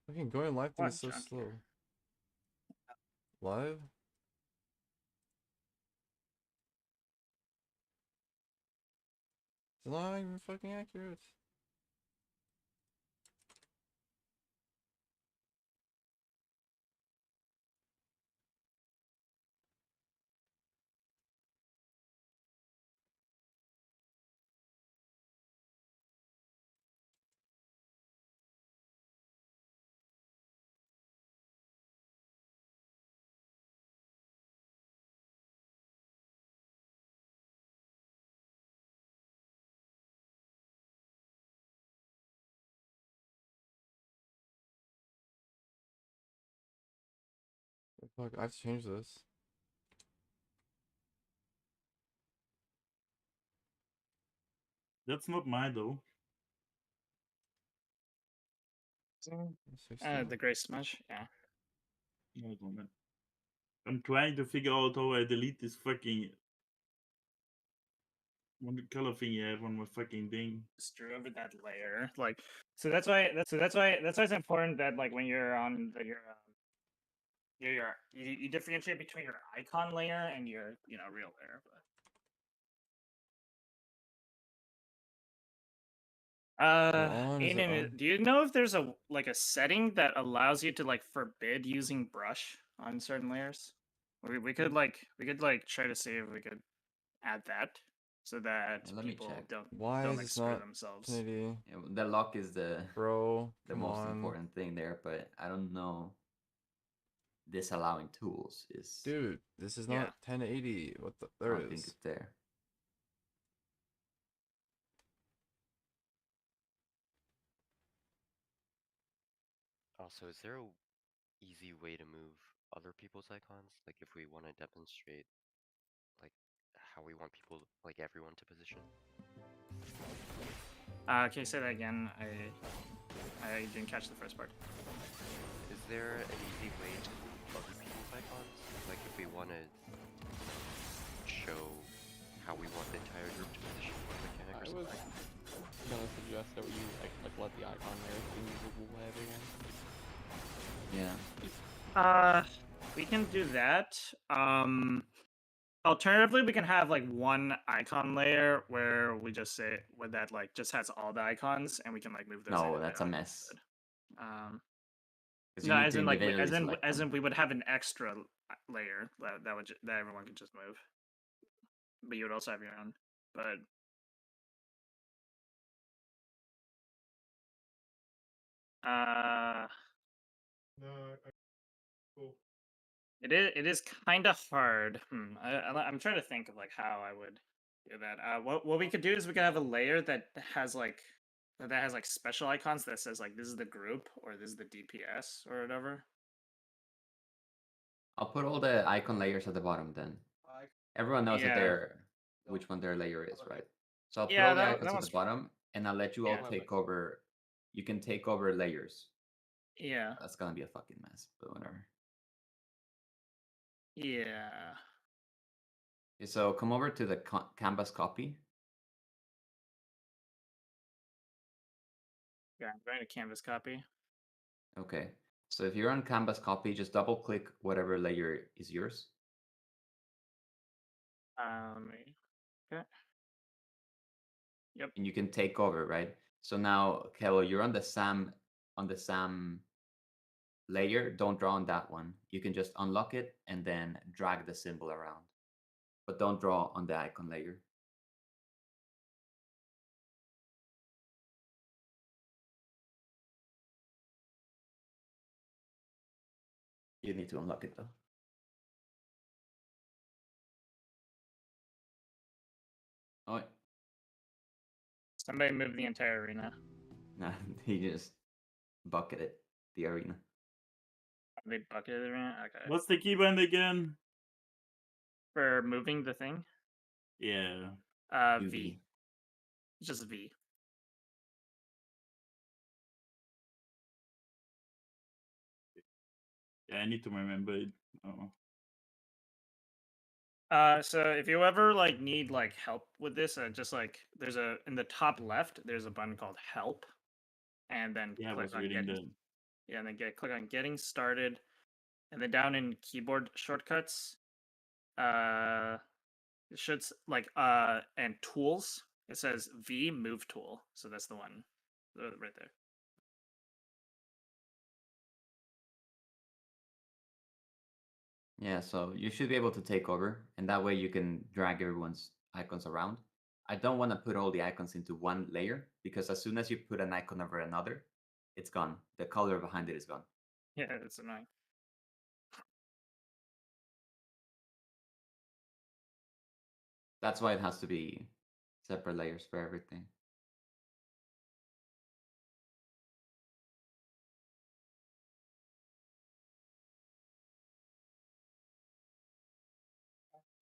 Fucking going live thing What is so junk slow. here? Live? It's not even fucking accurate. Fuck, I have to change this. That's not mine though. Let's fix that. The gray smudge. Yeah. Hold on, man. I'm trying to figure out how I delete this fucking one color thing I have on my fucking thing. Just drew over that layer. Like, so that's why it's important that like when you're on you differentiate between your icon layer and your real layer. Is it Aiden, on? do you know if there's a setting that allows you to like forbid using brush on certain layers? We could try to see if we could add that so that Let me people check. Why don't is like this screw not themselves. 1080? Yeah, the lock is the Bro, the come most on. important thing there, but I don't know. Disallowing tools is. Dude, this is Yeah. not 1080. What the? I There don't it think is. it's there. Also, is there a easy way to move other people's icons? Like if we want to demonstrate like how we want people, like everyone to position? Can you say that again? I didn't catch the first part. Is there an easy way to move other people's icons? Like if we want to show how we want the entire group to position one mechanic or I was something? gonna suggest that you like let the icon layers be movable by everyone. Yeah. We can do that. Alternatively, we can have like one icon layer where we just say where that like just has all the icons, and we can like move those. No, that's a mess. No, as in like as in we would have an extra layer that everyone could just move, but you would also have your own. But Cool. it is kind of hard. I'm trying to think of like how I would do that. What we could do is we could have a layer that has like special icons that says like this is the group or this is the DPS or whatever. I'll put all the icon layers at the bottom then. Everyone knows that Yeah. they're which one their layer is, right? So I'll put Yeah, all the that icons at one's the bottom, and I'll let you all Yeah. take over. You can take over layers. Yeah. That's gonna be a fucking mess, but whatever. Yeah. Okay, so come over to the canvas copy. Yeah, I'm going to canvas copy. Okay, so if you're on canvas copy, just double click whatever layer is yours. Okay. Yep. And you can take over, right? So now, Kello, you're on the SAM layer. Don't draw on that one. You can just unlock it and then drag the symbol around, but don't draw on the icon layer. You need to unlock it though. Oh, Somebody move the entire arena. nah, he just bucketed the arena. They bucketed the arena? Okay. What's the keybind again? For moving the thing? Yeah. V. Just V. Yeah, I need to remember it. Oh. So if you ever like need like help with this, just like there's in the top left, there's a button called help, and then Yeah, I click was on reading get. that. Yeah, and then click on getting started, and then down in keyboard shortcuts, it should and tools. It says V move tool, so that's the one right there. Yeah, so you should be able to take over, and that way you can drag everyone's icons around. I don't want to put all the icons into one layer, because as soon as you put an icon over another, it's gone. The color behind it is gone. Yeah, it's annoying. That's why it has to be separate layers for everything.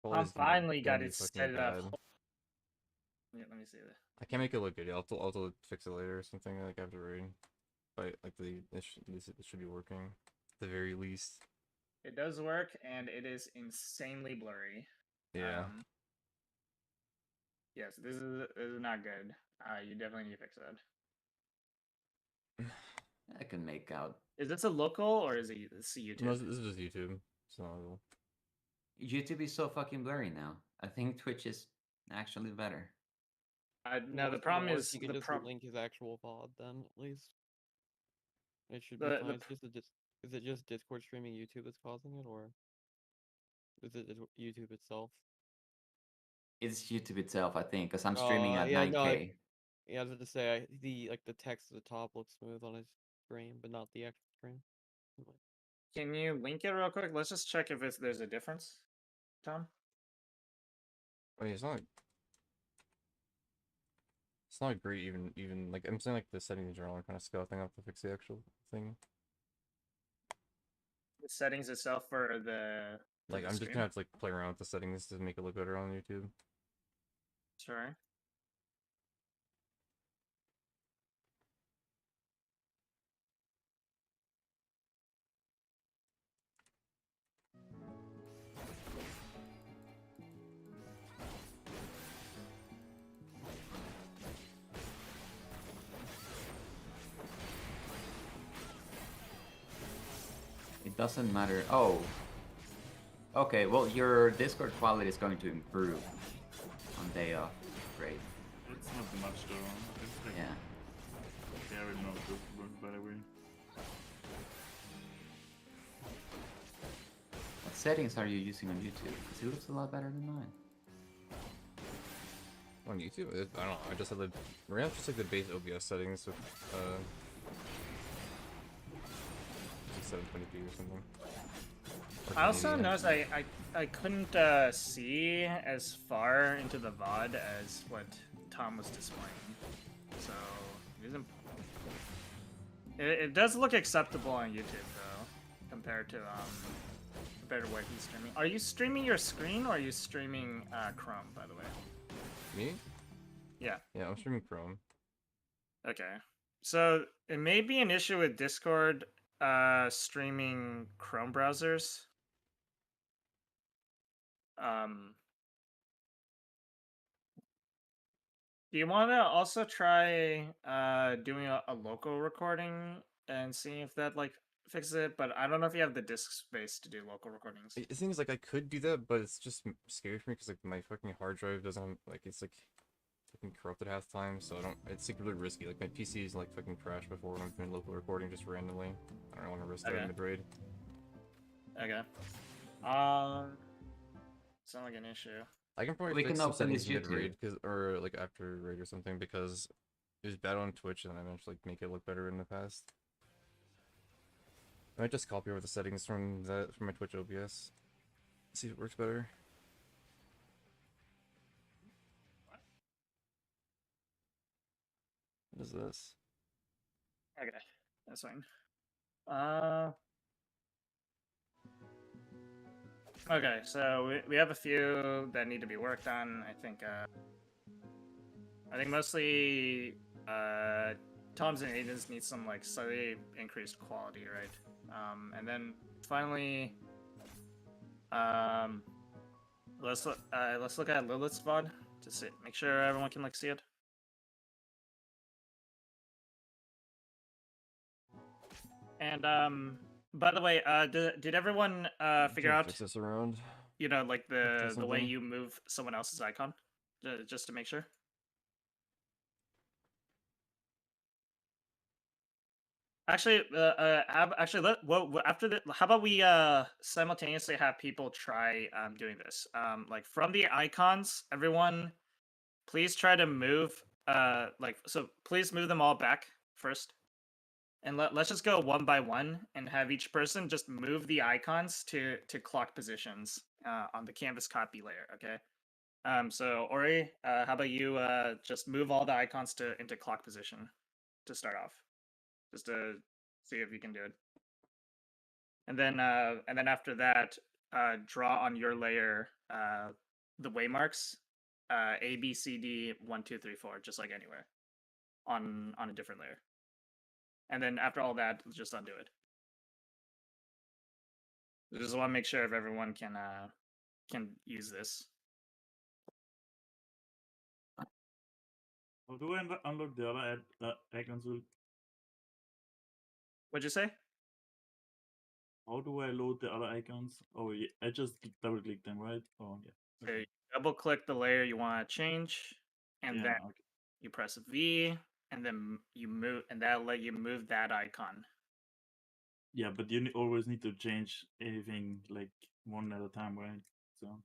Always gonna- Finally gonna got be it fucking set up. bad. Yeah, let me see that. I can't make it look good. I'll fix it later or something. Like after raid, but like it should be working at the very least. It does work, and it is insanely blurry. Yeah. Yes, this is not good. You definitely need to fix that. I can make out. Is this a local or is it YouTube? No, this is just YouTube. It's not real. YouTube is so fucking blurry now. I think Twitch is actually better. No, the What's problem worse, is you can just link his actual VOD then at least. It should be The- fine. the It's just is it just Discord streaming YouTube that's causing it, or is it YouTube itself? It's YouTube itself, I think, because I'm streaming at yeah, 9K. no, Yeah, I was going to say the text at the top looks smooth on his stream, but not the actual stream. Can you link it real quick? Let's just check if there's a difference, Tom. I mean, it's not great. Even like I'm saying, like the settings in general are kind of scouting up to fix the actual thing. The settings itself for the Like I'm just stream? gonna have to like play around with the settings to make it look better on YouTube. Sure. It doesn't matter. Oh. Okay, well, your Discord quality is going to improve on day off. Great. It's not much though. It's like, Yeah. yeah, I already know how it works, by the way. What settings are you using on YouTube? Because it looks a lot better than mine. On YouTube, I don't know. I just have the right now it's just like the base OBS settings with 720p or something. Or I also 1080. noticed I couldn't see as far into the VOD as what Tom was displaying. So it does look acceptable on YouTube though, compared to what he's streaming. Are you streaming your screen or are you streaming Chrome, by the way? Me? Yeah. Yeah, I'm streaming Chrome. Okay. So it may be an issue with Discord streaming Chrome browsers. Do you want to also try doing a local recording and seeing if that like fixes it? But I don't know if you have the disk space to do local recordings. The thing is, like, I could do that, but it's just scary for me because like my fucking hard drive doesn't like it's like fucking corrupted half the time, so I don't. It's like really risky. Like my PC is like fucking crashed before when I'm doing local recording just randomly. I don't want to risk that Okay. in mid raid. Okay. It's not like an issue. I can probably We fix can some open settings this mid YouTube. raid or like after raid or something because it was bad on Twitch and I managed to like make it look better in the past. I might just copy over the settings from my Twitch OBS. See if it works better. What is this? Okay, that's fine. Okay, so we have a few that need to be worked on. I think mostly Tom's and Aiden's need some like slightly increased quality, right? And then finally, let's look at Lilith's VOD to see, make sure everyone can like see it. And by the way, did everyone figure Can't out, fix this around. like Say the way something? you move someone else's icon, just to make sure? Actually, after the, how about we simultaneously have people try doing this? Like from the icons, everyone, please try to move please move them all back first, and let's just go one by one and have each person just move the icons to clock positions on the canvas copy layer. Okay. So Ori, how about you just move all the icons into clock position to start off, just to see if you can do it. And then after that, draw on your layer the waymarks, A, B, C, D, 1, 2, 3, 4, just like anywhere on a different layer. And then after all that, just undo it. I just want to make sure if everyone can use this. How do I unlock the other icons? What'd you say? How do I load the other icons? Oh, yeah, I just double click them, right? Oh, yeah. So Okay. you double click the layer you want to change, and Yeah, then okay. you press V, and then you move, and that'll let you move that icon. Yeah, but you always need to change anything like one at a time, right? So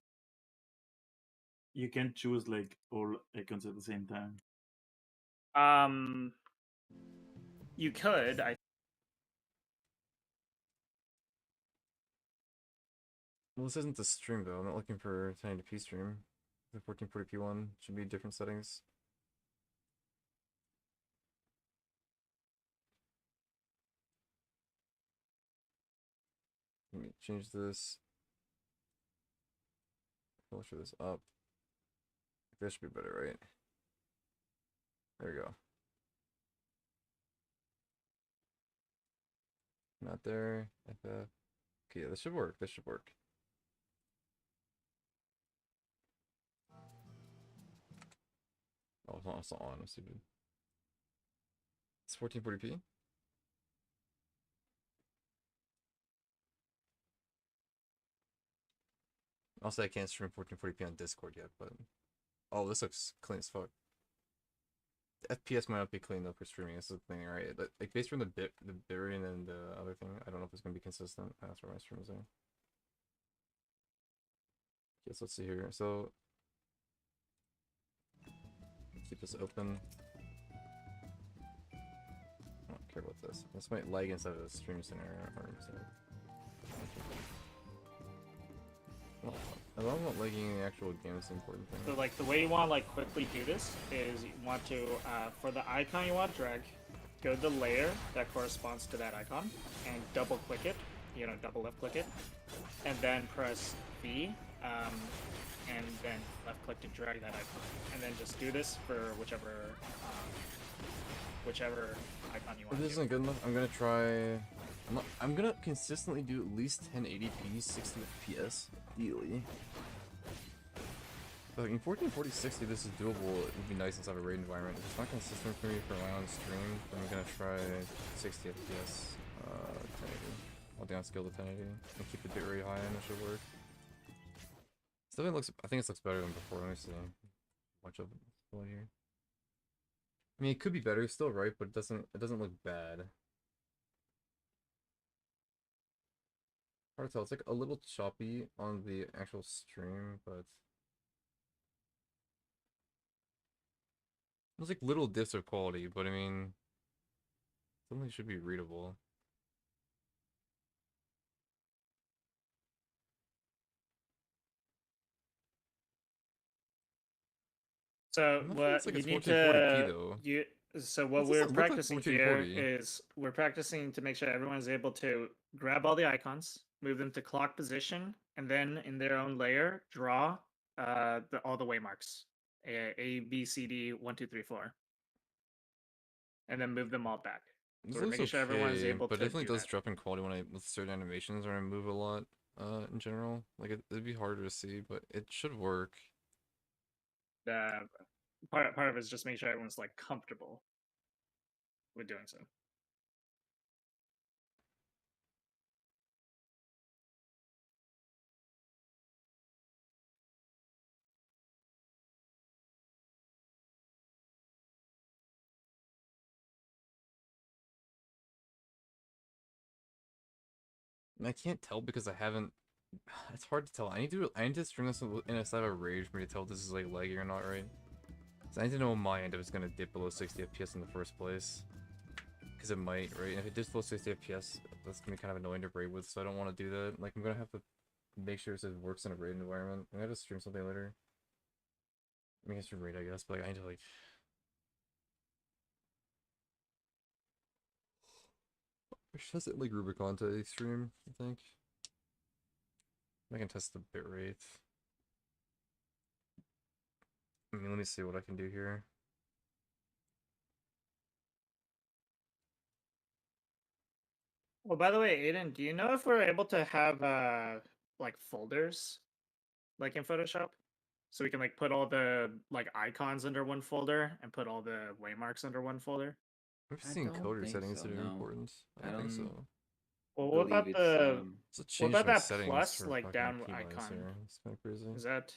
you can't choose like all icons at the same time. You could. Well, this isn't the stream though. I'm not looking for 1080p stream. The 1440p one should be different settings. Let me change this. Filter this up. This should be better, right? There we go. Not there. FF. Okay, yeah, this should work. This should work. Oh, it's not on. I'm stupid. It's 1440p. Also, I can't stream 1440p on Discord yet, but oh, this looks clean as fuck. The FPS might not be clean though for streaming. This is the thing, right? Like based on the bit rate and the other thing, I don't know if it's gonna be consistent. That's where my stream is at. Yes, let's see here. So keep this open. I don't care about this. This might lag inside of the stream scenario. Well, as long as I'm not lagging in the actual game, it's the important thing. So like the way you want to like quickly do this is you want to for the icon you want to drag, go to the layer that corresponds to that icon and double click it, double left click it, and then press V, and then left click to drag that icon, and then just do this for whichever icon you want. If this isn't good enough, I'm gonna try. I'm gonna consistently do at least 1080p 60 FPS ideally. But in 1440 60 this is doable. It would be nice inside of a raid environment. If it's not consistent for me for my own stream, then I'm gonna try 60 FPS 1080. I'll downscale to 1080 and keep the bitrate high and it should work. It definitely looks, I think it looks better than before. Let me see. Much of it still here. I mean, it could be better. It's still right, but it doesn't look bad. Hard to tell. It's like a little choppy on the actual stream, but there's like little dips of quality. But I mean, something should be readable. So I'm not sure what it's like you it's need 1440p to though. so what This we're doesn't look like practicing here 1440. is we're practicing to make sure everyone is able to grab all the icons, move them to clock position, and then in their own layer draw all the waymarks, A, B, C, D, 1, 2, 3, 4, and then move them all back. This So we're looks making sure everyone is okay, able but to definitely do does that. drop in quality when with certain animations when I move a lot. In general, like it'd be harder to see, but it should work. Part of it is just making sure everyone's like comfortable with doing so. And I can't tell because I haven't. It's hard to tell. I need to stream this in a state of rage for me to tell if this is like laggy or not, right? So I need to know on my end if it's gonna dip below 60 FPS in the first place. Because it might, right? And if it dips below 60 FPS, that's gonna be kind of annoying to raid with, so I don't want to do that. Like, I'm gonna have to make sure it works in a raid environment. I'm gonna have to stream something later. I mean, I stream raid, I guess, but like, I need to, like... I should test it like Rubicon to stream, I think. I can test the bitrate. I mean, let me see what I can do here. Well, by the way, Aiden, do you know if we're able to have like folders like in Photoshop? So we can like put all the like icons under one folder and put all the waymarks under one folder? I'm just I seeing don't coder think settings so, that are no. important. I I don't think don't so. Well, what about believe the It's a what change about my that settings plus for like fucking down keybinds icon? here. It's kind of crazy. Is that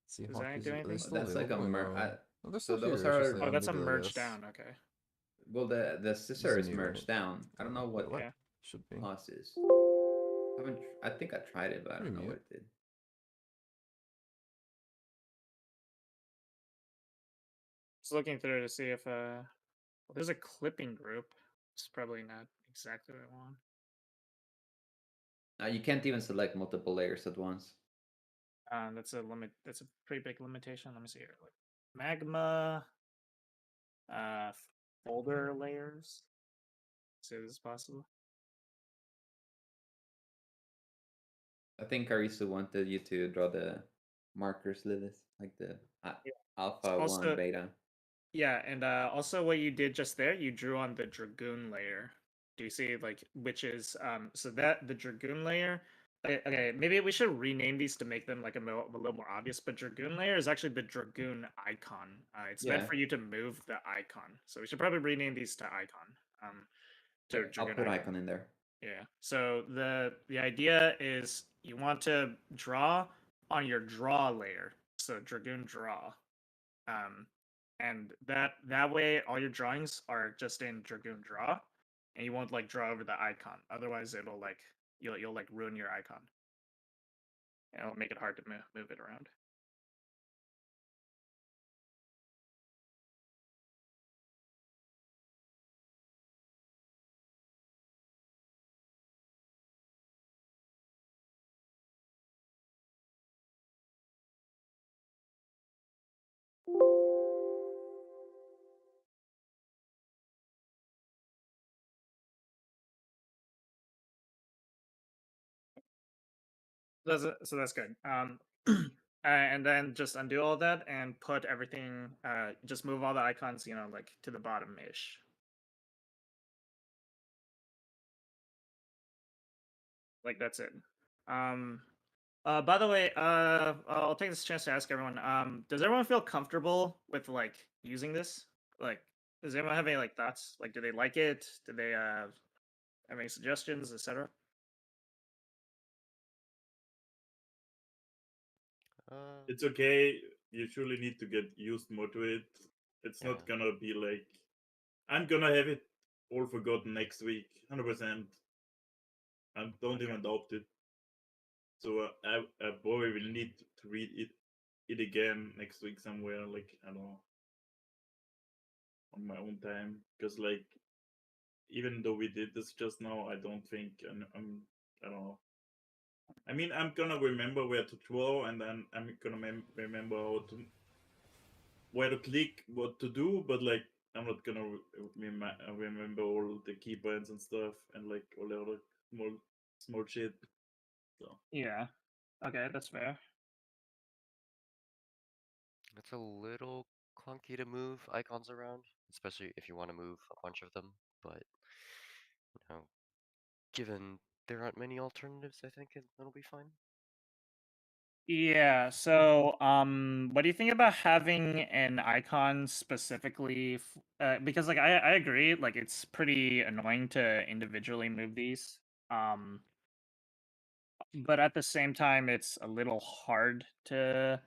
See, does that hotkeys do are they anything? still That's like a available or mer. no? Oh, they're So still those here. It's just are- they Oh, that's a unmuted, I merge guess. down. Okay. Well, the This scissor is is new, right? merged down. I don't know what What? Yeah. Should be. plus is. I think I tried it, but I What do don't you know mean? what it did. Just looking through to see if well, there's a clipping group. It's probably not exactly what I want. You can't even select multiple layers at once. That's a limit. That's a pretty big limitation. Let me see here. Like magma, uh, folder layers. So this is possible. I think Arisu wanted you to draw the markers, Lilith, like the Yeah. alpha Also- 1 beta. Yeah, and also what you did just there, you drew on the dragoon layer. Do you see like which is so that the dragoon layer? Okay, maybe we should rename these to make them like a little more obvious. But dragoon layer is actually the dragoon icon. It's meant Yeah. for you to move the icon. So we should probably rename these to icon. To Okay, I'll dragoon put icon in there. Yeah. So the idea is you want to draw on your draw layer. So dragoon draw. And that way all your drawings are just in dragoon draw and you won't like draw over the icon. Otherwise it'll like you'll like ruin your icon. And it'll make it hard to move it around. So that's good. And then just undo all that and put everything. Just move all the icons, like to the bottom ish. Like that's it. By the way, I'll take this chance to ask everyone. Does everyone feel comfortable with like using this? Like, does anyone have any like thoughts? Like, do they like it? Do they have any suggestions, etc.? It's okay. You surely need to get used more to it. It's not Yeah. gonna be like I'm gonna have it all forgotten next week, 100%. I don't even doubt it. So I probably will need to read it again next week somewhere, like I don't know, on my own time, because like even though we did this just now, I don't think I don't know. I mean, I'm gonna remember where to draw, and then I'm gonna remember where to click, what to do, but like I'm not gonna remember all the keypoints and stuff, and like all the other small shit. So Yeah. Okay, that's fair. It's a little clunky to move icons around, especially if you want to move a bunch of them, but given there aren't many alternatives, I think it'll be fine. Yeah. So, what do you think about having an icon specifically? Because, like, I agree. Like, it's pretty annoying to individually move these. But at the same time, it's a little hard to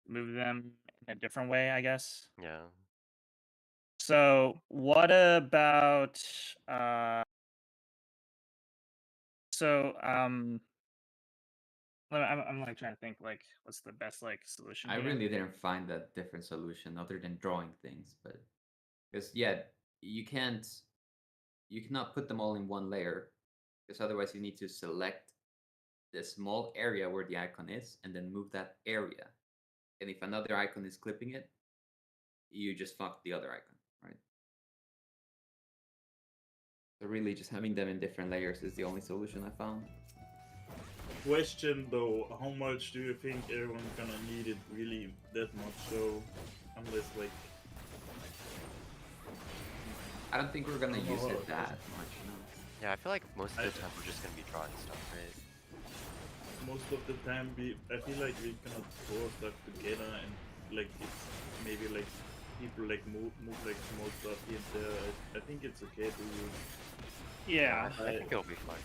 move them in a different way, I guess. Yeah. So, what about So I'm like trying to think like what's the best like solution I here. really didn't find a different solution other than drawing things, but because yeah, you cannot put them all in one layer because otherwise you need to select the small area where the icon is and then move that area. And if another icon is clipping it, you just fuck the other icon, right? So really just having them in different layers is the only solution I found. Question though, how much do you think everyone's gonna need it really that much? So, unless like I don't think we're gonna use Oh, it that much, no. Yeah, I feel like most of I- the time we're just gonna be drawing stuff, right? most of the time I feel like we cannot throw stuff together and like it's maybe like people like move like small stuff here and there. I think it's okay to use. Yeah. I think it'll be fine.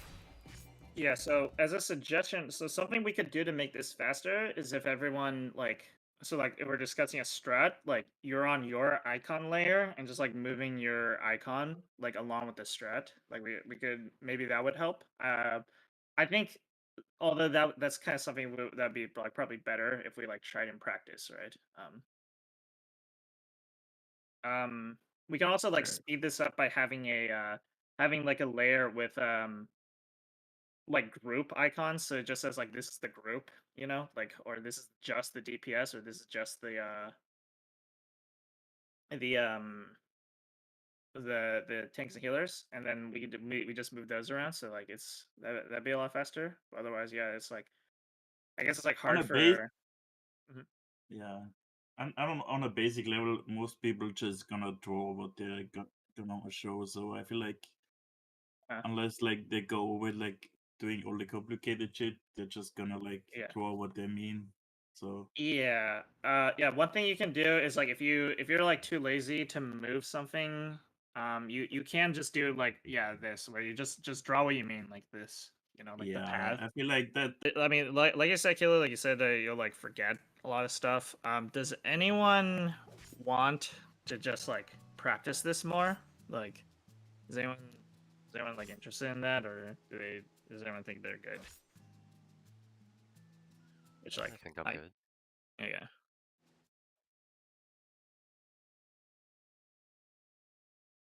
Yeah, so as a suggestion, so something we could do to make this faster is if everyone like so like if we're discussing a strat, like you're on your icon layer and just like moving your icon like along with the strat. Like we could maybe that would help. I think although that's kind of something that'd be like probably better if we like tried in practice, right? We can also like Sure. speed this up by having a having like a layer with like group icons, so it just says like this is the group, you know, like or this is just the DPS or this is just the um the tanks and healers, and then we just move those around, so like that'd be a lot faster. Otherwise, yeah, it's like I guess it's like On hard a base, for yeah. I don't on a basic level, most people just gonna draw what they're gonna show. So I feel like Uh. unless like they go with like doing all the complicated shit, they're just gonna like Yeah. draw what they mean. So Yeah. Yeah, one thing you can do is like if you're like too lazy to move something, you can just do like this where you just draw what you mean like this, you know, like the yeah, path. I feel like that. I mean, like you said, Killer, like you said, you'll like forget a lot of stuff. Does anyone want to just like practice this more? Like, is anyone like interested in that, or does anyone think they're good? Which I like think I'm I good. yeah.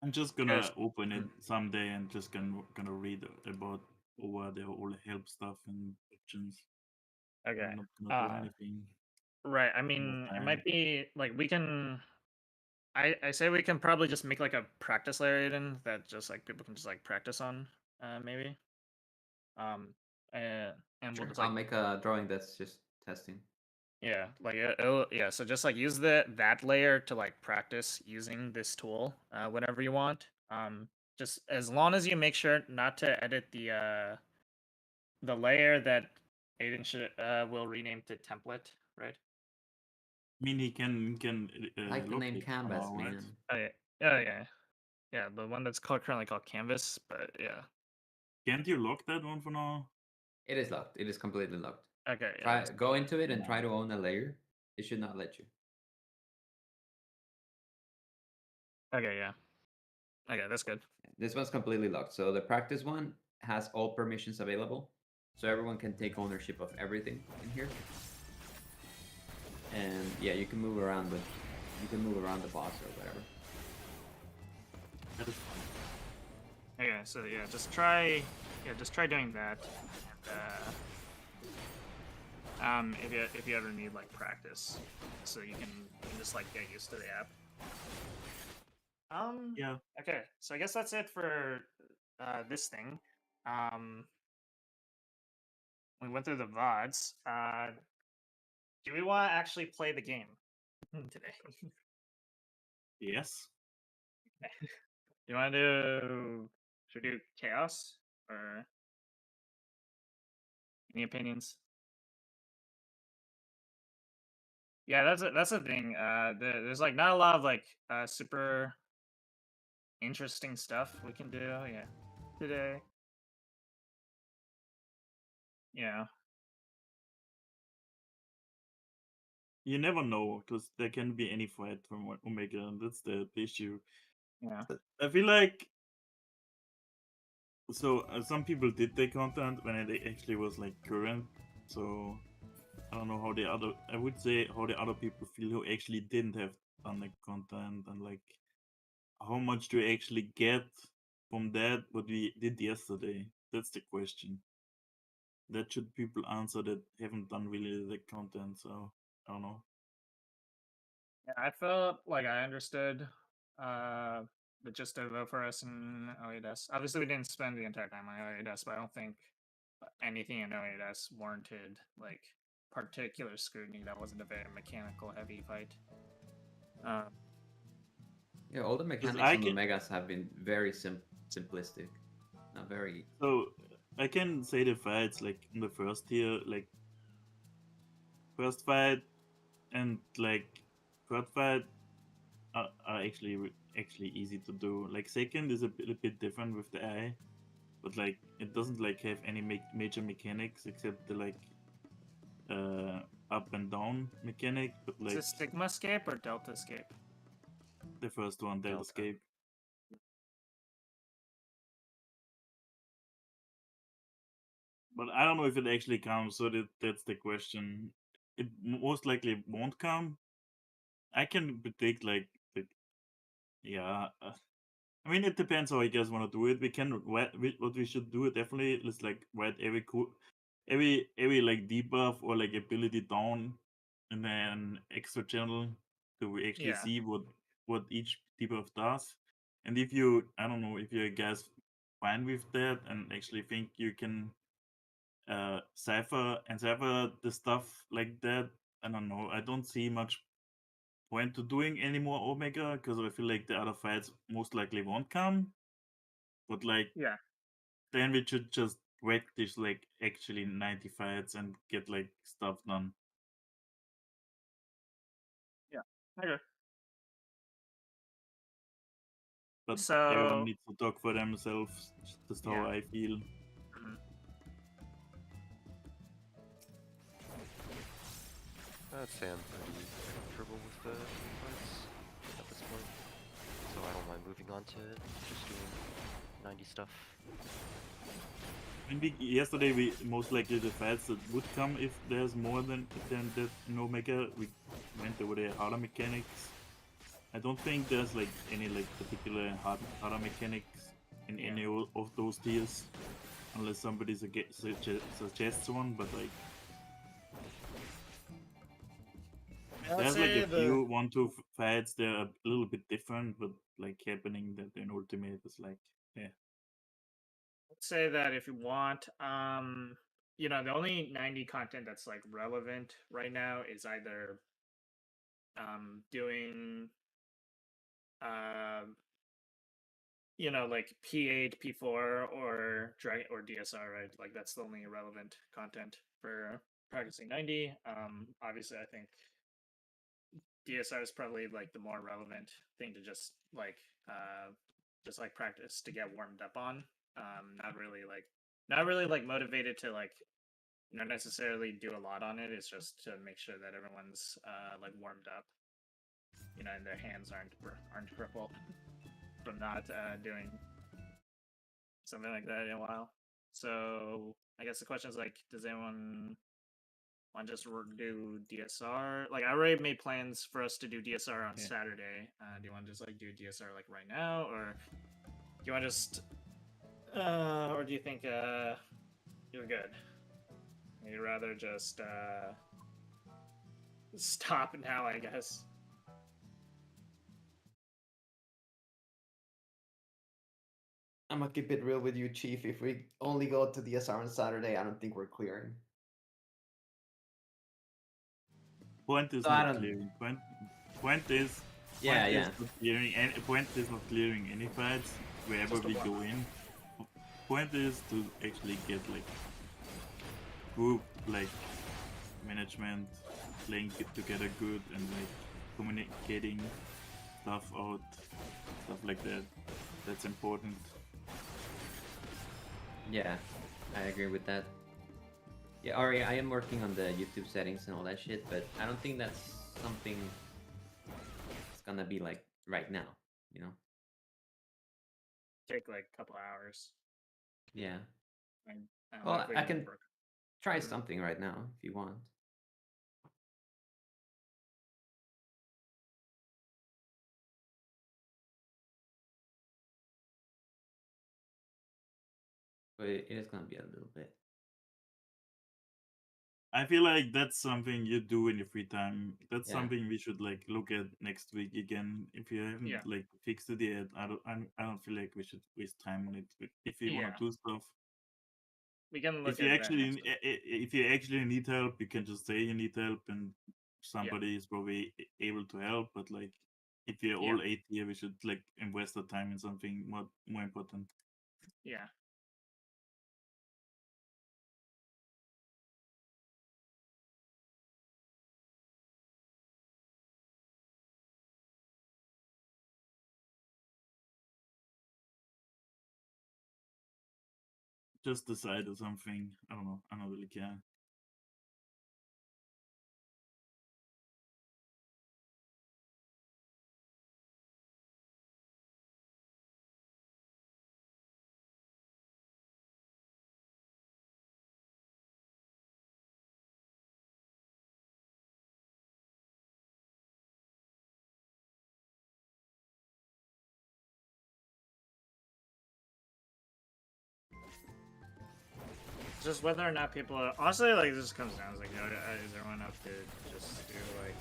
I'm just Yes. gonna open it someday and just gonna read about over the all the help stuff and options. Okay. I'm not gonna do anything. Right. I No mean, it time. might be like we can. I say we can probably just make like a practice layer in that just like people can just like practice on, maybe. And we'll Sure. just I'll like make a drawing that's just testing. yeah, like yeah. So just like use that layer to like practice using this tool whenever you want. Just as long as you make sure not to edit the layer that Aiden should will rename to template, right? I mean, he can I like the lock name it Canvas, somehow, right? man. Oh yeah, yeah. The one that's currently called Canvas, but yeah. Can't you lock that one for now? It is locked. It is completely locked. Okay, yeah. Try go into it and Yeah. try to own a layer. It should not let you. Okay, yeah. Okay, that's good. This one's completely locked. So the practice one has all permissions available. So everyone can take ownership of everything in here. And yeah, you can move around the boss or whatever. That is fine. Okay, so yeah, just try doing that. And if you ever need like practice, so you can just like get used to the app. Yeah. Okay, so I guess that's it for this thing. We went through the VODs. Do we want to actually play the game today? Yes. You want to do? Should we do chaos or any opinions? Yeah, that's the thing. There's like not a lot of like super interesting stuff we can do. Yeah, today. Yeah. You never know, because there can be any fight from Omega, and that's the issue. Yeah. I feel like So some people did the content when it actually was like current. So I don't know how the other. I would say how the other people feel who actually didn't have done the content, and like how much do we actually get from that what we did yesterday. That's the question. That should people answer that haven't done really the content. So I don't know. Yeah, I felt like I understood the gist of vote for us in 08S. Obviously, we didn't spend the entire time on 08S, but I don't think anything in 08S warranted like particular scrutiny. That wasn't a very mechanical heavy fight. Yeah, all the mechanics I on can- Omegas have been very simplistic. Not very. So I can say the fights like in the first tier, like first fight and like third fight are actually easy to do. Like second is a bit different with the eye, but like it doesn't like have any major mechanics except the like up and down mechanic. But Is like this Sigma Escape or Delta Escape? the first one, Delta Delta. Escape. But I don't know if it actually comes. So that's the question. It most likely won't come. I can predict like yeah. I mean, it depends how you guys want to do it. We can what we should do definitely is like write every like debuff or like ability down, and then extra channel so we actually Yeah. see what each debuff does. And if you I don't know if you guys fine with that and actually think you can cipher the stuff like that, I don't know. I don't see much point to doing any more Omega because I feel like the other fights most likely won't come. But like Yeah. then we should just practice like actually 90 fights and get like stuff done. Okay. But So- everyone needs to talk for themselves. Just how Yeah. I feel. Mhm. I'd say I'm pretty comfortable with the fights at this point, so I don't mind moving on to just doing 90 stuff. I mean, yesterday we most likely the fights that would come if there's more than that in Omega. We went over the harder mechanics. I don't think there's like any like particular harder mechanics in Yeah. any of those tiers, unless somebody suggests one. But like I'd there's like say a few 1-2 fights. They're a little bit different, but like happening that in Ultimate is like yeah. say that if you want, the only 90 content that's like relevant right now is either doing like P8, P4 or Dragon or DSR, right? Like that's the only relevant content for practicing 90. Obviously I think DSR is probably like the more relevant thing to just like practice to get warmed up on. Not really like motivated to like necessarily do a lot on it. It's just to make sure that everyone's like warmed up, and their hands aren't crippled from not doing something like that in a while. So I guess the question is like, does anyone want to just do DSR? Like I already made plans for us to do DSR on Saturday. Do you want to just like do DSR like right now, or do you want to just, or do you think you're good? You'd rather just stop now, I guess. I'm gonna keep it real with you, Chief. If we only go to DSR on Saturday, I don't think we're clearing. Point is So I not don't- clearing. Point is Yeah, point yeah. is not clearing any point is not clearing any fights wherever Just a we one. go in. Point is to actually get like group like management playing together good and like communicating stuff out, stuff like that. That's important. Yeah, I agree with that. Yeah, Ari, I am working on the YouTube settings and all that shit, but I don't think that's something it's gonna be like right now, you know? Take like a couple hours. Yeah. I don't know Well, if we I can work. try Mhm. something right now if you want. But it is gonna be a little bit. I feel like that's something you do in your free time. That's Yeah. something we should like look at next week again. If you haven't Yeah. like fixed it yet, I don't feel like we should waste time on it. If you want Yeah. to do stuff, We can look if you at that actually next week. if you actually need help, you can just say you need help, and somebody is probably able to help. But like, if you're Yeah. all 8 here, we should like invest our time in something more important. Yeah. Just decide or something. I don't know. I don't really care. Just whether or not people are honestly like this comes down to like, is everyone up to just do like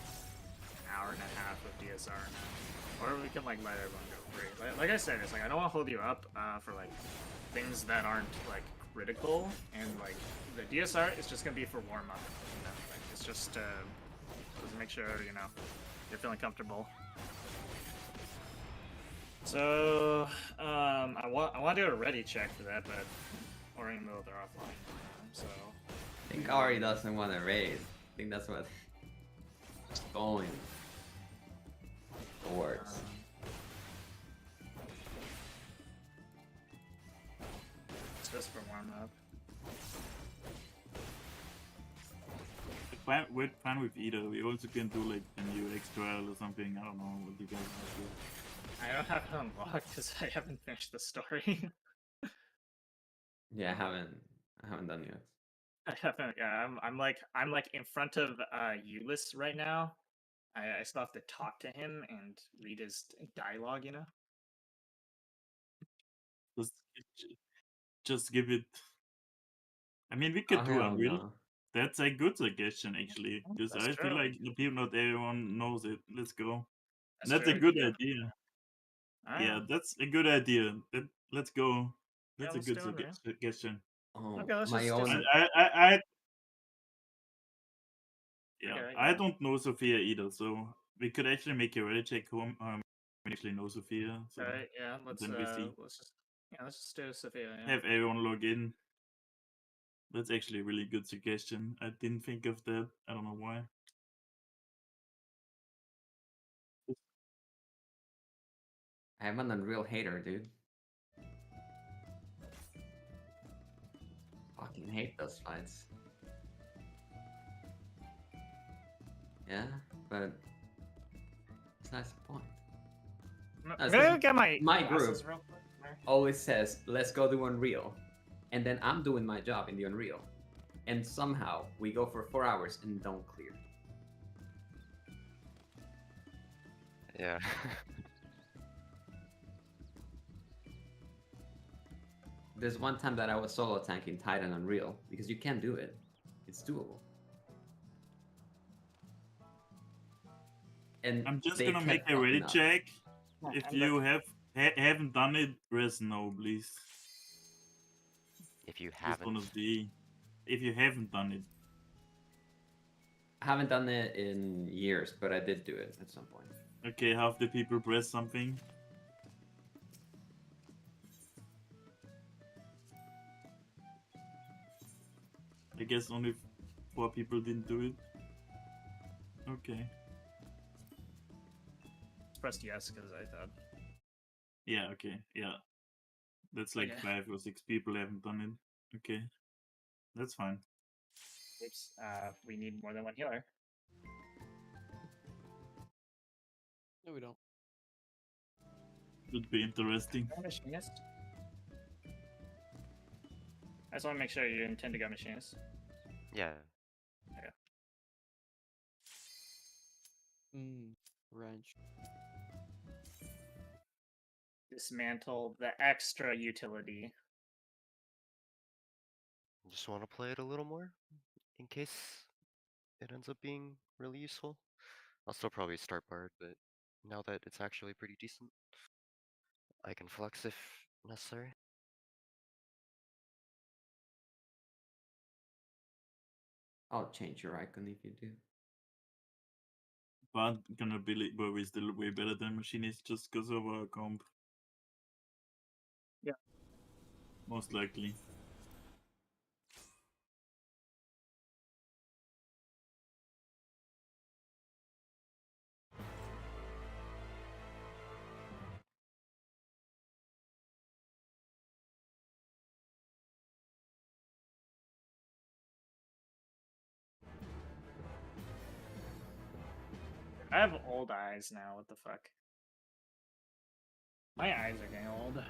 an hour and a half of DSR now, or we can like let everyone go free. Like I said, it's like I don't want to hold you up for like things that aren't like critical, and like the DSR is just gonna be for warm up. You know, like it's just to make sure you're feeling comfortable. So I want to do a ready check for that, but or even though they're offline. So I think Ari doesn't want to raid. I think that's what it's going towards. It's just for warm up. We're fine with either. We also can do like a new X trial or something. I don't know what you guys want to do. I don't have it unlocked because I haven't finished the story. Yeah, I haven't done yet. I haven't. Yeah, I'm like in front of Ulyss right now. I still have to talk to him and read his dialogue. Just, just give it. I mean, we Oh, could do hell Unreal. no. That's a good suggestion, actually. Because That's I feel true. like the people, not everyone knows it. Let's go. That's That's true, a we good could do- idea. Alright, Yeah, that's a good idea. Let's go. Yeah, That's a let's good do Unreal. suggestion. Oh, Okay, let's my just do own. some- Yeah, Okay, I yeah. don't know Sophia either, so we could actually make a ready check home. We actually know Sophia, so Alright, yeah. Let's then we see. let's just do Sophia. Yeah. Have everyone log in. That's actually a really good suggestion. I didn't think of that. I don't know why. I'm an Unreal hater, dude. Fucking hate those fights. Yeah, but that's the point. I'm so gonna get my my glasses group real quick. There. always says, let's go do Unreal. And then I'm doing my job in the Unreal. And somehow we go for 4 hours and don't clear. Yeah. There's one time that I was solo tanking Titan Unreal because you can do it. It's doable. And I'm just they gonna make kept a ready fucking up. check. Yeah, If I'm you haven't done it, press no, please. If you Just haven't, wanna see. If you haven't done it, I haven't done it in years, but I did do it at some point. okay, half the people press something. I guess only 4 people didn't do it. Okay. Pressed yes because I thought. Yeah, okay, yeah. That's like Okay. 5 or 6 people haven't done it. Okay. That's fine. Oops. We need more than one healer. No, we don't. Would be interesting. Machinist. I just want to make sure you intend to go machinist. Yeah. Wrench. Dismantle the extra utility. Just want to play it a little more in case it ends up being really useful. I'll still probably start Bard, but now that it's actually pretty decent, I can flex if necessary. I'll change your icon if you do. But gonna be, but we're still way better than Machinist just because of our comp. Yeah. Most likely. I have old eyes now. What the fuck? My eyes are getting old.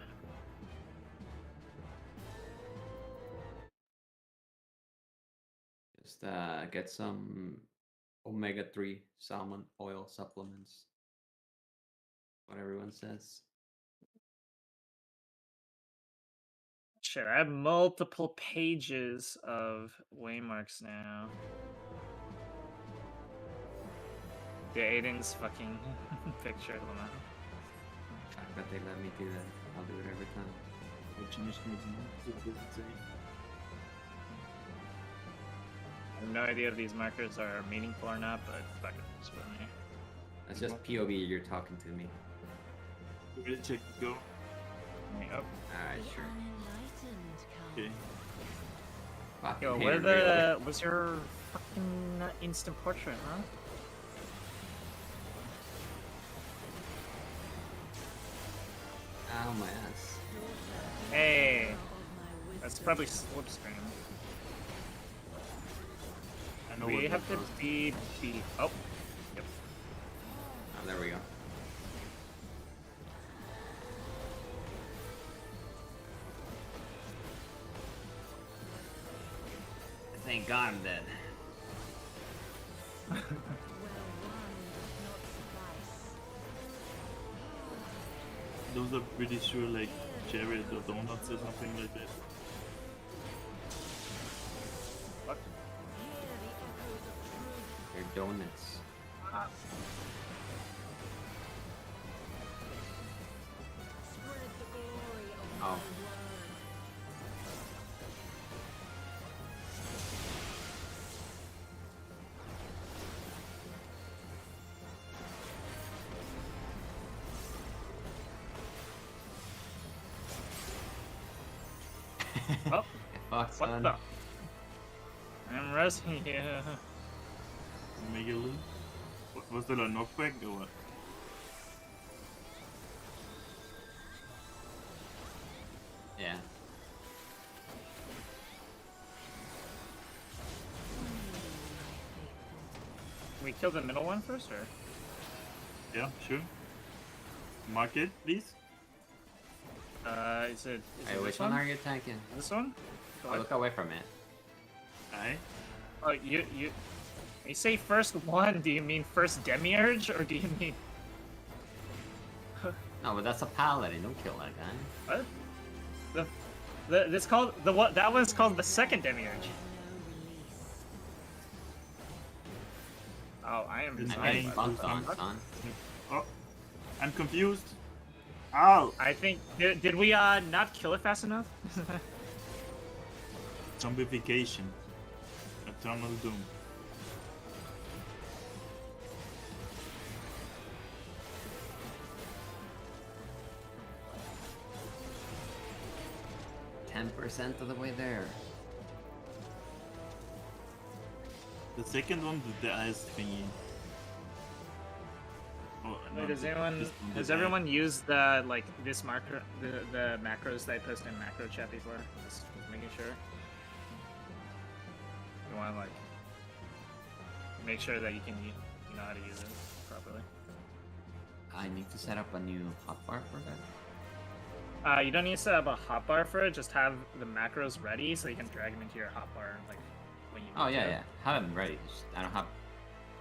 Just get some omega-3 salmon oil supplements. What everyone says. Shit, I have multiple pages of waymarks now. Yeah, Aiden's fucking picture. Hold on. I bet they let me do that. I'll do it every time. Machinist moves on, so it doesn't say. I have no idea if these markers are meaningful or not, but fuck it, just put them here. That's just POV, you're talking to me. We'll check the go. Yep. Alright, sure. Okay. Fucking Yo, hate where it, really. was your fucking instant portrait, huh? Ow, my ass. Hey, that's probably slipstream. I know We what have that to does. be. Oh, yep. Oh, there we go. Thank God I'm dead. Those are pretty sure like cherry or donuts or something like that. What? They're donuts. Oh. Oh, Fuck, what son. the? I'm resting you. Megalyn. Was there a knockback or what? Yeah. Can we kill the middle one first, or? Yeah, sure. Mark it, please. Is it Hey, this which one are you attacking? This one? Oh, look away from it. Aye. Oh, you. When you say first one, do you mean first demiurge, or do you mean No, but that's a paladin. Don't kill that guy. what? This called the what? That one's called the second demiurge. Oh, I am. Then I'm I getting ain't bunked on, losing. son. Oh, I'm confused. Ow! I think did we not kill it fast enough? Zombification. Eternal Doom. %10 of the way there. The second one, the ice thingy. Oh, no, Wait, does the- anyone? this one, Has the everyone used the like this marker, the macros that I posted in macro chat before? Just making sure. You want to like make sure that you know how to use it properly. I need to set up a new hotbar for that. You don't need to set up a hotbar for it. Just have the macros ready so you can drag them into your hotbar like when you. Oh need yeah, to. yeah. Have them ready. Just, I don't have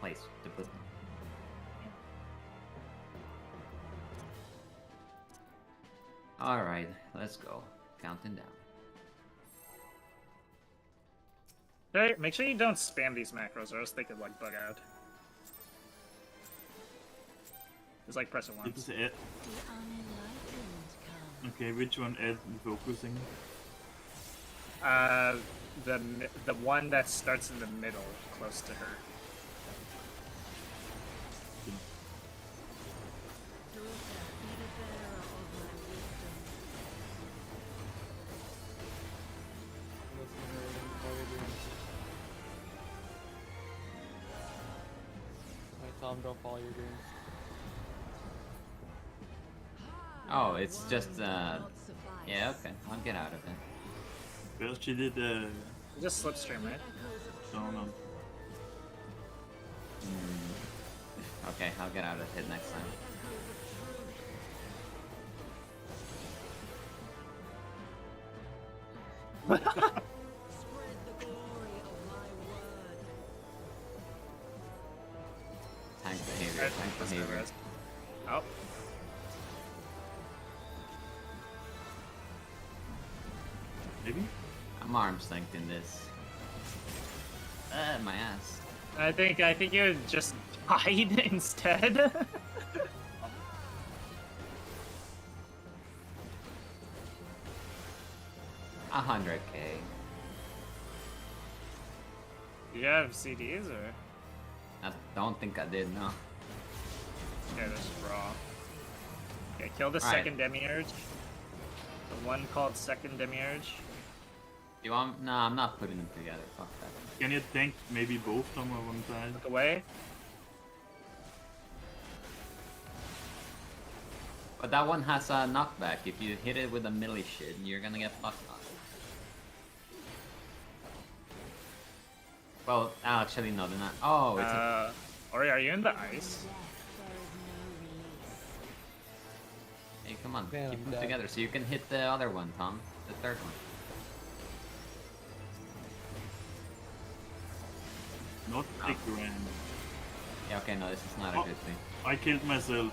place to put them. All right, let's go. Counting down. Okay, make sure you don't spam these macros, or else they could like bug out. Just like press it once. It's Ed. Okay, which one Ed focusing? The one that starts in the middle, close to her. Listen to her and while you're doing. Alright, Tom, don't follow your dreams. Oh, it's just yeah, okay. I'll get out of it. First she did Just slipstream, right? no. Okay, I'll get out of it next time. Tank behavior, Alright, tank let's go, behavior. guys. Oh, Maybe? I'm arms thinking this. My ass. I think you just died instead. 100k. You have CDs or? I don't think I did, no. Okay, this is raw. Okay, kill the Alright. second demiurge. The one called second demiurge. You want? No, I'm not putting them together. Fuck that. Can you tank maybe both on one side? Look away. But that one has a knockback. If you hit it with a melee shit, you're gonna get fucked up. Well, actually, no, they're not. Oh, it's a... Ori, are you in the ice? Hey, come on, Man, keep I'm them dead. together so you can hit the other one, Tom. The third one. Not Oh. big grand. Yeah, okay, no, this is not a Oh. good thing. I killed myself.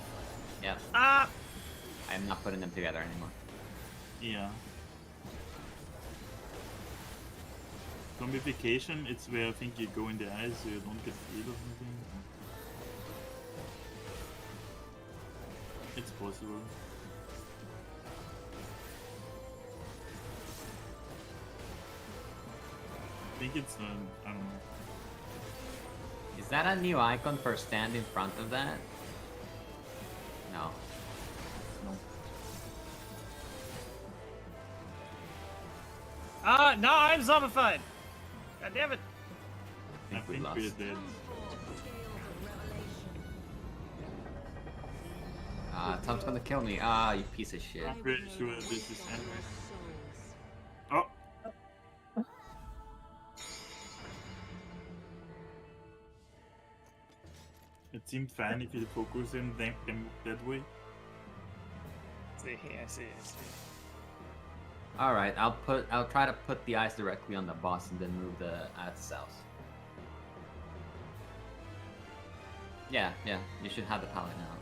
Yeah, Ah! I'm not putting them together anymore. Yeah. Zombification, it's where I think you go in the eyes so you don't get killed or something. It's possible. I think it's, I don't know. Is that a new icon for stand in front of that? No. No. No, I'm zombified! God damn it! I think we lost. we're dead. Tom's gonna kill me. Ah, you piece of shit. I'm pretty sure this is end. Oh! It seemed fine if you focus in them that way. See, I see. All right, I'll try to put the eyes directly on the boss and then move the cells. Yeah, you should have the palette now.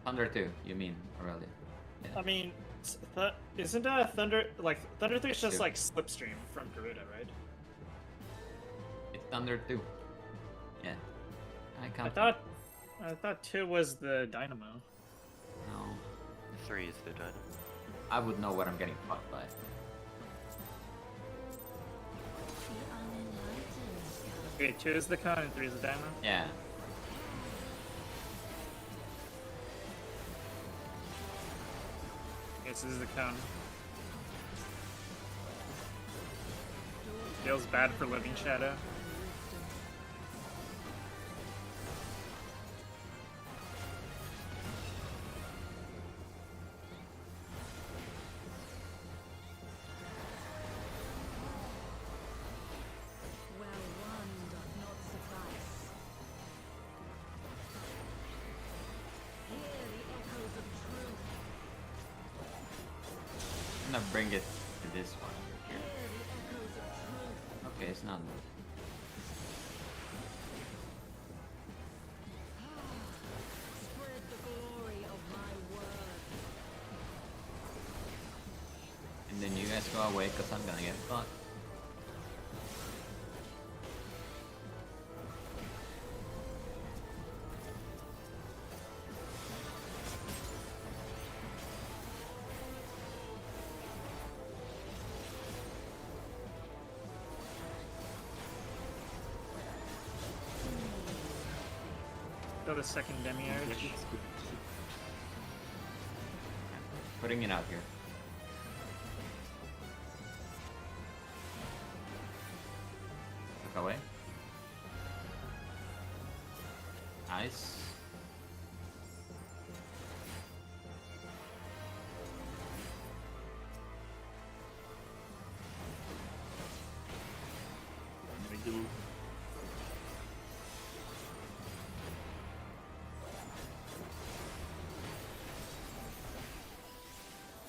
Thunder 2, you mean, Aurelia? Yeah. I mean, isn't Thunder 3 is just Sure. like Slipstream from Garuda, right? It's Thunder 2. Yeah. I count. I thought 2 was the Dynamo. No. 3 is the dynamo. I would know what I'm getting fucked by. Okay, 2 is the Cone and 3 is the Dynamo. Yeah. Okay, so this is the Cone. Feels bad for Living Shadow. gonna bring it to this one over here. Okay, it's not moving. Spread the glory of my word. And then you guys go away because I'm gonna get fucked. Go the second demiurge. Putting it out here. Look away. Nice. Thank you.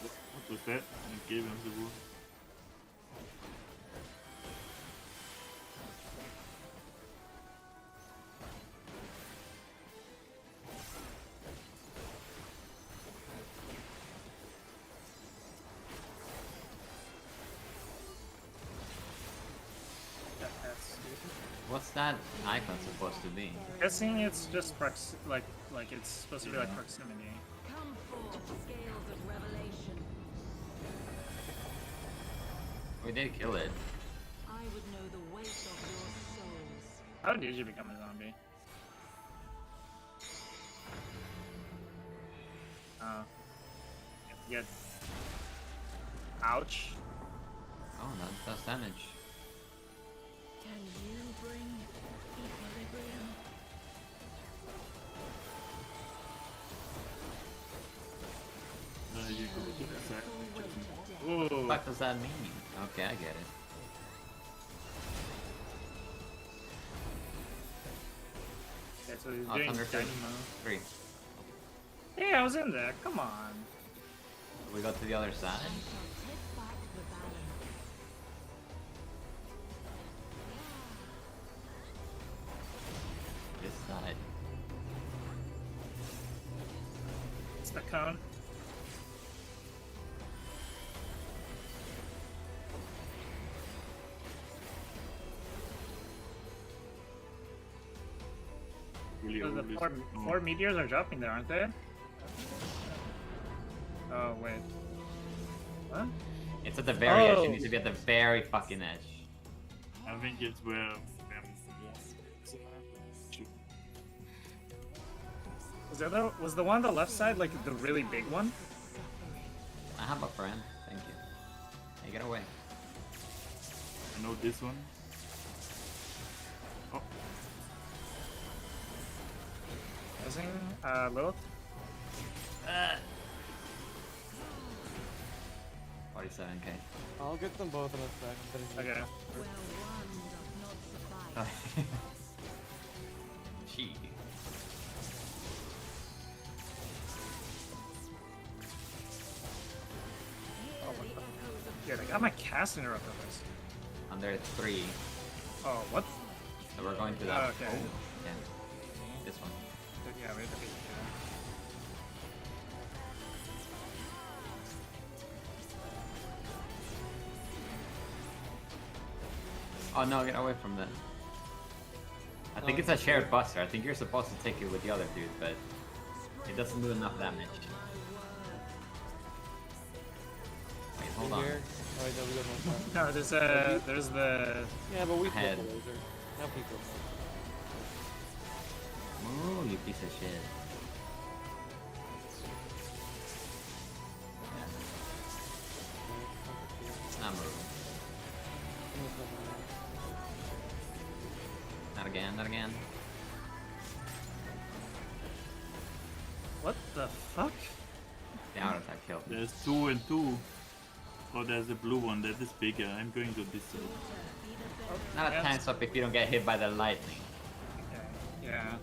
What was that? I gave him the wound. That's stupid. What's that icon supposed to be? Guessing it's just like it's supposed to be like proximity. Come forth, scales of revelation. We did kill it. I would know the weight of your souls. How did you become a zombie? You have to get. Ouch. Oh, that does damage. Can you bring equilibrium? You go to the side. Full weight of death. Ooh. What does that mean? Okay, I get it. Okay, so he's Oh, doing Thunder Fist. dynamo. 3. Hey, I was in there. Come on. We go to the other side. I shall take back the balance. This side. It's the cone. Really So the old is- four meteors are dropping there, aren't they? Oh wait. What? It's at the very edge. It Oh. needs to be at the very fucking edge. I think it's where. Was the one on the left side like the really big one? I have a friend. Thank you. Hey, get away. I know this one. Oh, Rising, Lilith. 47k. I'll get them both in a sec. I'm finishing Okay. Where one does not suffice. Gee. Hear the echoes of Yeah, they got my cast interrupted this. Under 3. Oh, what? So we're going to that. Oh, okay. Yeah. This one. Yeah, we have to be. Oh no, get away from that. I think it's a shared buster. I think you're supposed to take it with the other dude, but it doesn't do enough damage. Wait, hold on. here. Oh, wait, no, we got one more. No, there's the. Yeah, but we Ahead. flipped the laser. Now people. Ooh, you piece of shit. Not moving. Not again, not again. What the fuck? The auto attack killed me. there's 2 and 2. Oh, there's a blue one that is bigger. I'm going to this side. Not a Yes. tense up if you don't get hit by the lightning. Okay. Yeah.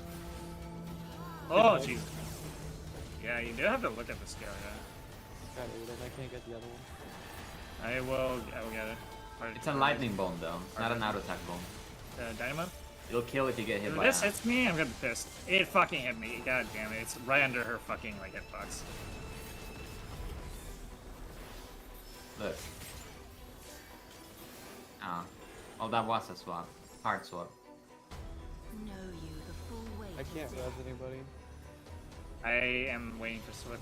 Oh, jeez. Yeah, you do have to look at the scale, yeah. Got Aiden. I can't get the other one. I will get it. It's a lightning bone though, not an auto attack bone. Dynamo? It'll kill if you get hit If by this that. hits me, I'm gonna be pissed. It fucking hit me. God damn it. It's right under her fucking like hitbox. Look. Ah. Oh, that was a swap. Hard swap. Know you the full weight I of can't res death. anybody. I am waiting for Swift.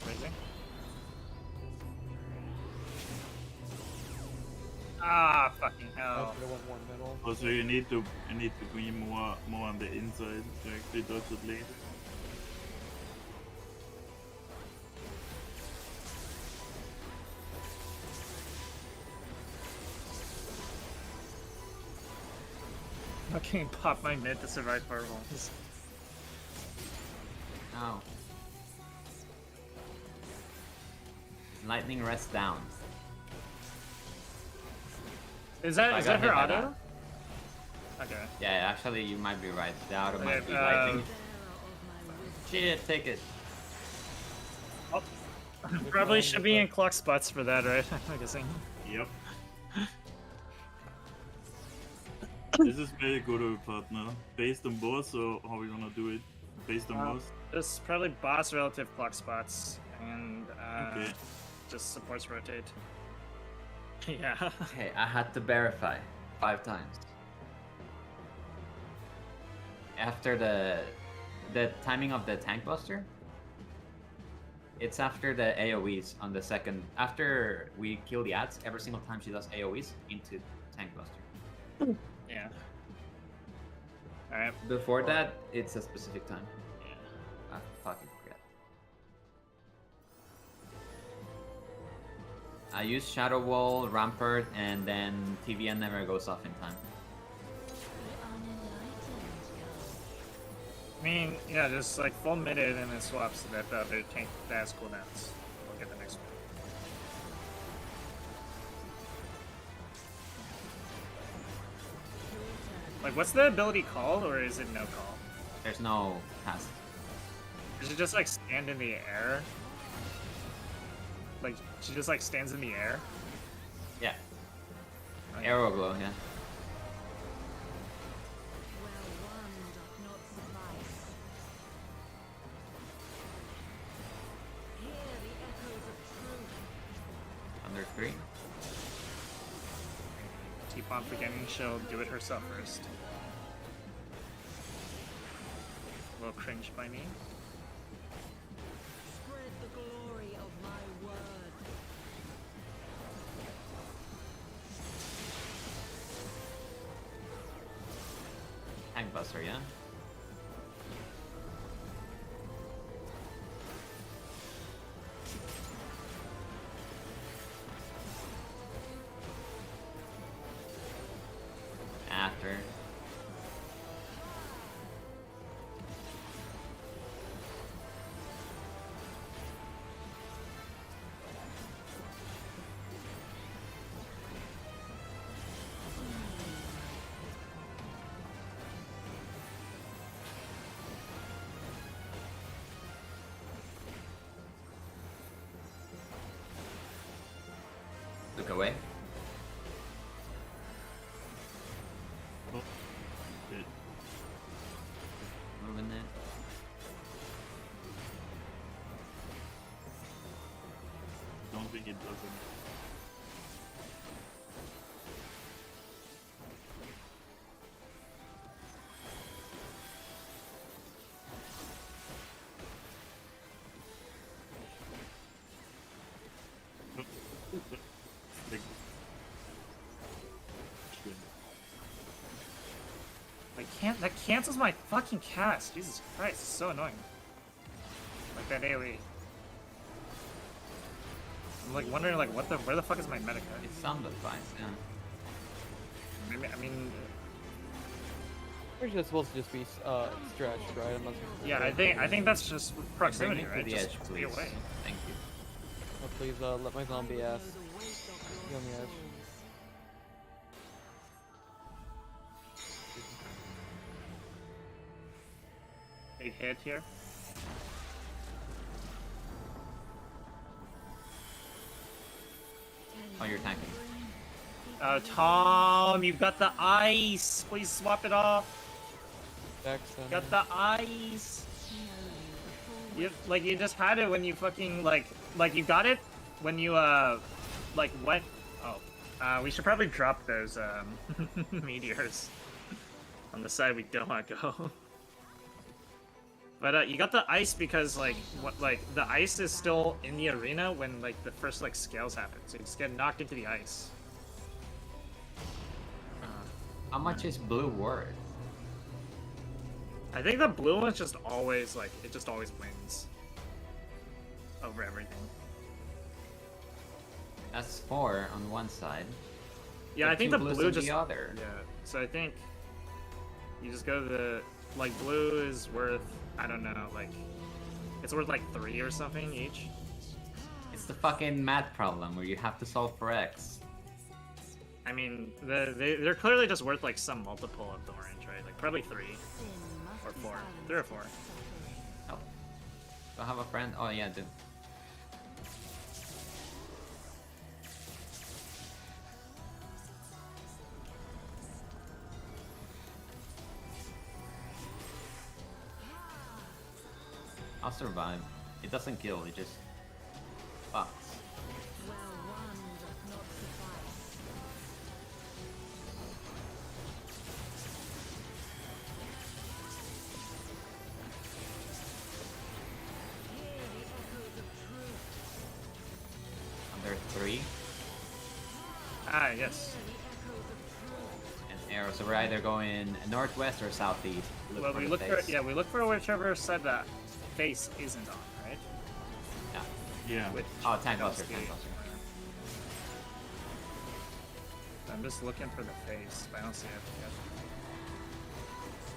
Raising. Ah, fucking I hell. should have went one middle. Also, you need to be more on the inside to actually dodge it later. Fucking pop my mid to survive fireballs. Oh. Lightning rests down. Is I that got her hit by auto? Okay. Yeah, actually, you might be right. The auto might be Okay, lightning. Bearer of my wisdom. Shit, take it. Probably should be in clock spots for that, right? I'm guessing. Yep. This is very good, partner. Based on boss, or how we gonna do it? Based on boss? Just probably boss relative clock spots and Okay. just supports rotate. Yeah. Okay, I had to verify 5 times. After the timing of the tank buster, it's after the AoEs on the second. After we kill the ads, every single time she does AoEs into tank buster. Yeah. Alright. Before that, it's a specific time. Yeah. I fucking forget. I use Shadow Wall, Rampart, and then TVN never goes off in time. The unenlightened come. I mean, yeah, just like full mid it and then swap so that the other tank that has cooldowns. We'll get the next one. Like, what's the ability called, or is it no call? There's no pass. Does it just like stand in the air? Like, she just like stands in the air? Yeah, Like, Arrow Glow, yeah. Well won doth not suffice. Hear the echoes of truth. Under 3. keep on forgetting she'll do it herself first. A little cringe by me. Spread the glory of my word. Tank Buster, yeah? After. Look away. Oh. Shit. Moving it. Don't think it doesn't. Like, shit. That cancels my fucking cast. Jesus Christ, it's so annoying. Like that AoE. I'm like wondering like where the fuck is my Medica? It's sound advice, yeah. I mean We're just supposed to just be stretched, right? Unless yeah, I think that's just proximity, Bring me right? to the Just edge, be please. away. Thank you. Oh, please let my zombie ass Know the weight of be on the edge. Big hit here. you're tanking. Tom, you've got the ice. Please swap it off. Back Got the ice. You just had it when you fucking like you got it when you like went. Oh, we should probably drop those meteors on the side we don't want to go. But you got the ice because like the ice is still in the arena when like the first like scales happen, so you just get knocked into the ice. How much is blue worth? I think the blue one's just always like it just always wins over everything. That's 4 on one side. Yeah, but I think two the blues blue on just the other. yeah. So I think you just go to the like blue is worth I don't know like it's worth like 3 or something each. It's the fucking math problem where you have to solve for x. I mean they're clearly just worth like some multiple of the orange, right? Like probably 3 or 4, 3 or 4. Oh. Do I have a friend? Oh yeah, I do. I'll survive. It doesn't kill, it just fucks. Well, one doth not suffice. Hear the echoes of truth. Under 3 Ah yes. Hear the echoes of truth. and arrows. So we're either going northwest or southeast. Well, we the look for face. yeah we look for whichever side that face isn't on, right? Yeah. Yeah. Which Oh, tank I don't buster, see. tank buster. I'm just looking for the face, but I don't see it yet.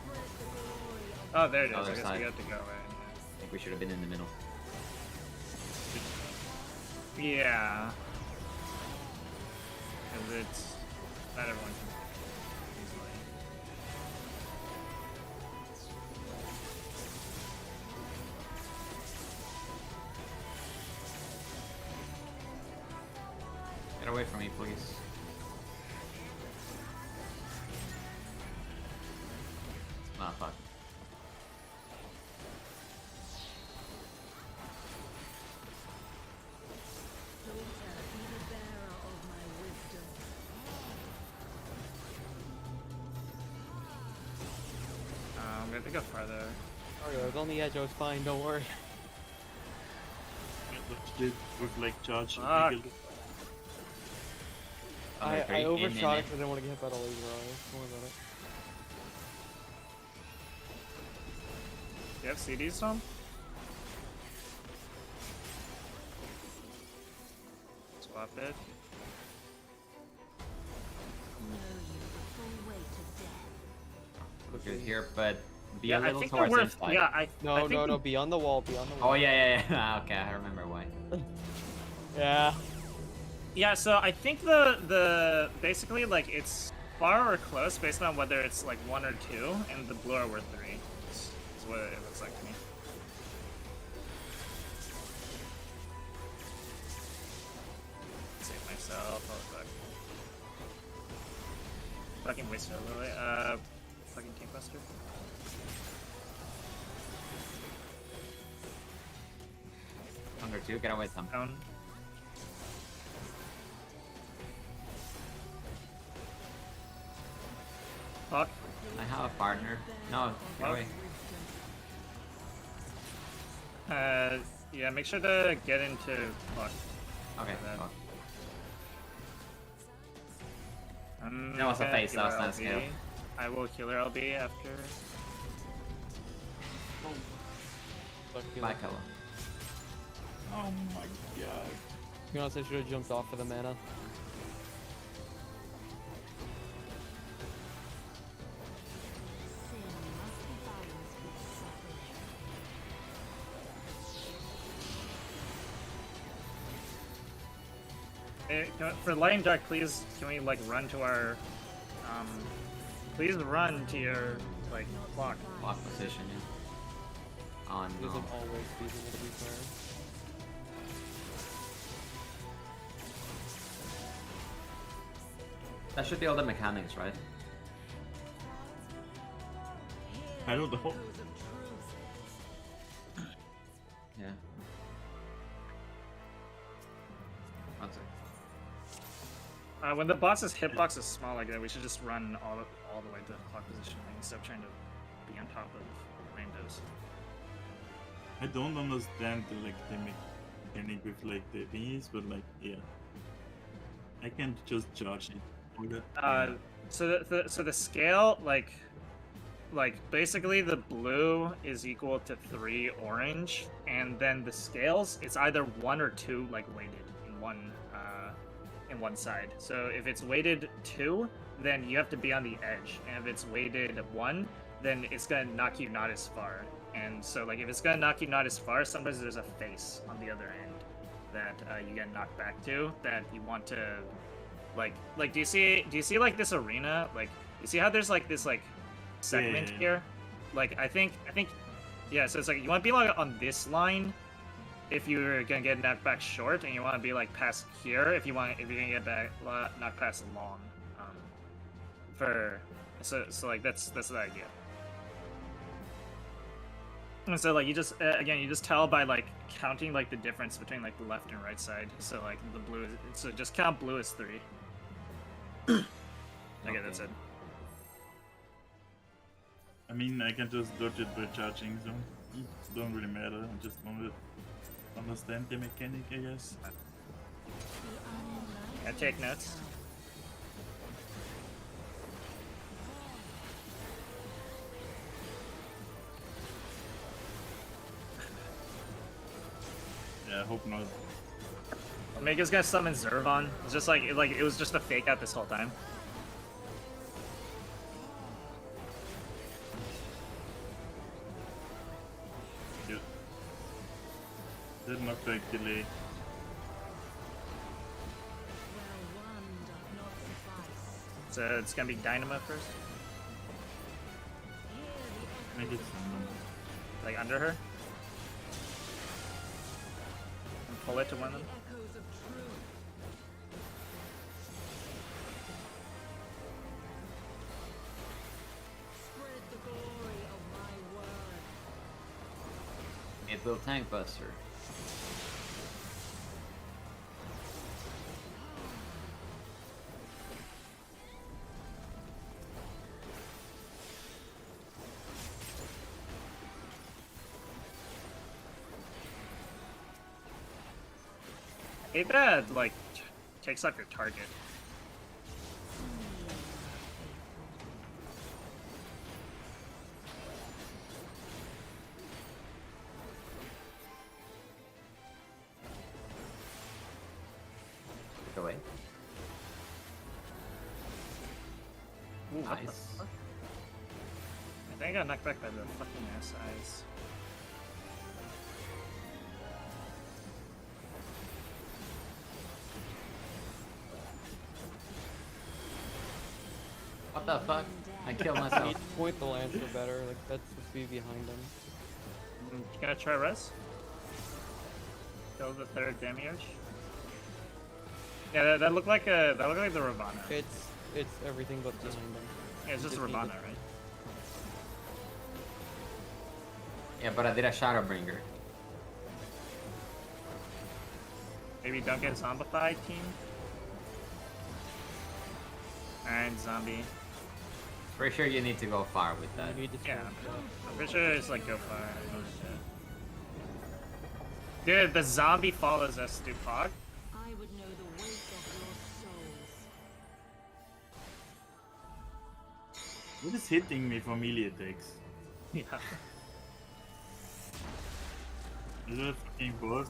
Spread the glory of Oh, there it is. Other I guess side. we have to go in. I think we should have been in the middle. Yeah. Because it's not everyone can easily. Get away from me, please. Ah, fuck. daughter, be the bearer of my wisdom. We have to go farther. Oh, yeah, I was on the edge. I was fine. Don't worry. Did reflect charge. Fuck. eagle. Under I 3, in, overshot in. it because I didn't want to get hit by the laser eyes. Don't worry about it. You have CDs, Tom? Swap it. Know you the full weight of death. Look at here, but be Yeah, a I little think the towards worst. inside. Yeah, I No, think no, the- no. Be on the wall. Be on the wall. Oh yeah. Okay, I remember why. Yeah. Yeah, so I think the basically like it's far or close based on whether it's like 1 or 2, and the blue are worth 3. Is what it looks like to me. Save myself. Oh, fuck. Fucking wasted a little bit. Fucking tank buster. Under 2, get away some. Down. Fuck. I have a partner. No, get Well, away. Yeah, make sure to get into. Fuck. Okay, that. fuck. I'm That was a gonna face, that was heal not a LB. scale. I will killer LB after. Fuck you. Bye, Kella. Oh my god. To be honest, I should have jumped off for the mana. Sin must be balanced with suffrage. For lighting dark, please can we like run to our please run to your like clock. Lock position, yeah. Oh It no. isn't always feasible to be fair. That should be all the mechanics, right? I don't know. Yeah. One sec. When the boss's hitbox is small like that, we should just run all the way to clock positioning instead of trying to be on top of randos. I don't understand the mechanic with like the thingies, but like yeah, I can't just charge it. Okay. So the scale like basically the blue is equal to 3 orange, and then the scales it's either 1 or 2 like weighted in one side. So if it's weighted 2, then you have to be on the edge, and if it's weighted 1, then it's gonna knock you not as far. And so like if it's gonna knock you not as far, sometimes there's a face on the other end that you get knocked back to that you want to like do you see like this arena, like you see how there's like this like segment Yeah. here, like I think yeah, so it's like you want to be like on this line if you're gonna get knocked back short, and you want to be like past here if you're gonna get back knocked past long. So like that's the idea. And so like you just again you just tell by like counting like the difference between like the left and right side. So like the blue, so just count blue as 3. Okay, that's it. I mean, I can just dodge it by charging, so it don't really matter. I just want to understand the mechanic, I guess. Yeah, take notes. Yeah, I hope not. Omega's gonna summon Zervon. It's just like it was just a fake out this whole time. Yeah. That knockback delay. Where one doth not suffice. So it's gonna be Dynamo first, Make it some. like under her, and pull it to one of them. Echoes of truth. Spread the glory of my word. It will tank buster. I hate that like takes up your target. Go away. Ooh, what the Nice. fuck? I think I got knocked back by the fucking ass eyes. What the fuck? I killed myself. Need to point the Lancer better, like that's supposed to be behind him. You gonna try res? Kill the third demiurge. Yeah, that looked like the Ravana. It's everything but behind him. Yeah, it's just Just need Ravana, to- right? Yeah, but I did a Shadowbringer. Maybe don't get zombified, team. Alright, zombie. Pretty sure you need to go far with that. You need to Yeah, switch that. I'm pretty sure it's like go far. Oh, shit. Dude, the zombie follows us, dude. Pog. I would know the weight of your souls. What is hitting me for melee attacks? Yeah. Is that a fucking boss?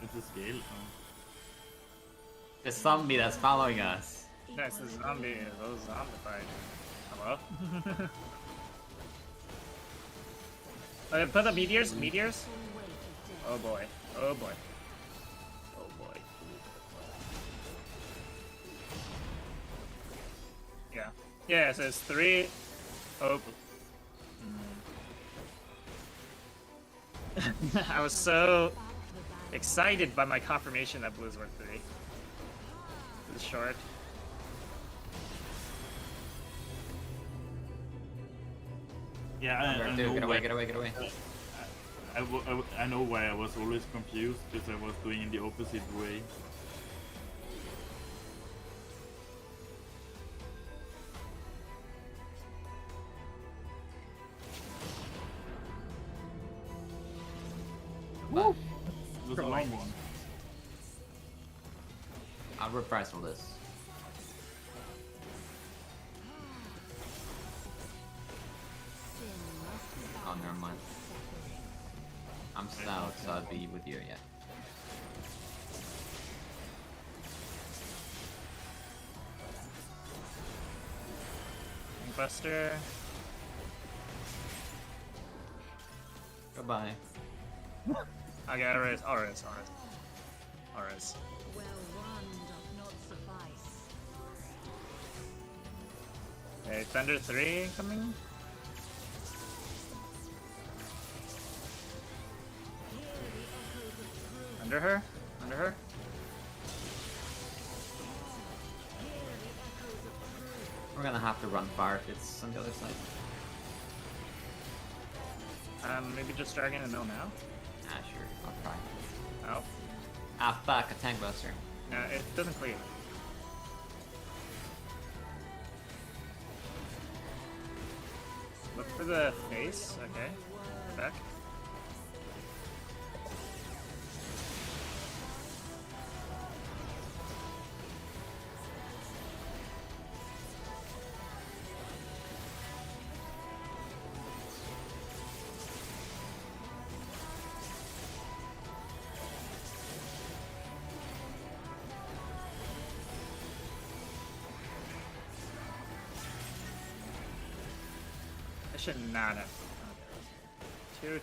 It's a scale? Oh. The zombie that's following us. That's the zombie. Those zombified. Hello? Put the meteors. Meteors. Full weight of death. Oh boy. Oh boy. Oh boy. Yeah. Yeah, so it's 3. Oh. I was so excited by my confirmation that blues were 3. It's short. Yeah, Thunder I 2, know get away, why. get away, get away. I know why I was always confused because I was doing in the opposite way. But It was a long one. I'll reprisal this. Sin must be Oh, never mind. I'm stout, so I'll be with you, yeah. Buster. Goodbye. Okay, Ares. well run doth not suffice. Okay, Thunder 3 coming. Hear the echoes of truth. Under her. Under her. Hear the echoes of truth. We're gonna have to run far if it's on the other side. Maybe just Dragon and Mill now. Ah, sure, I'll try. Oh. Ah, fuck, a tank buster. No, it doesn't clear. Look for the face. Okay. Back. I should not have. Toot.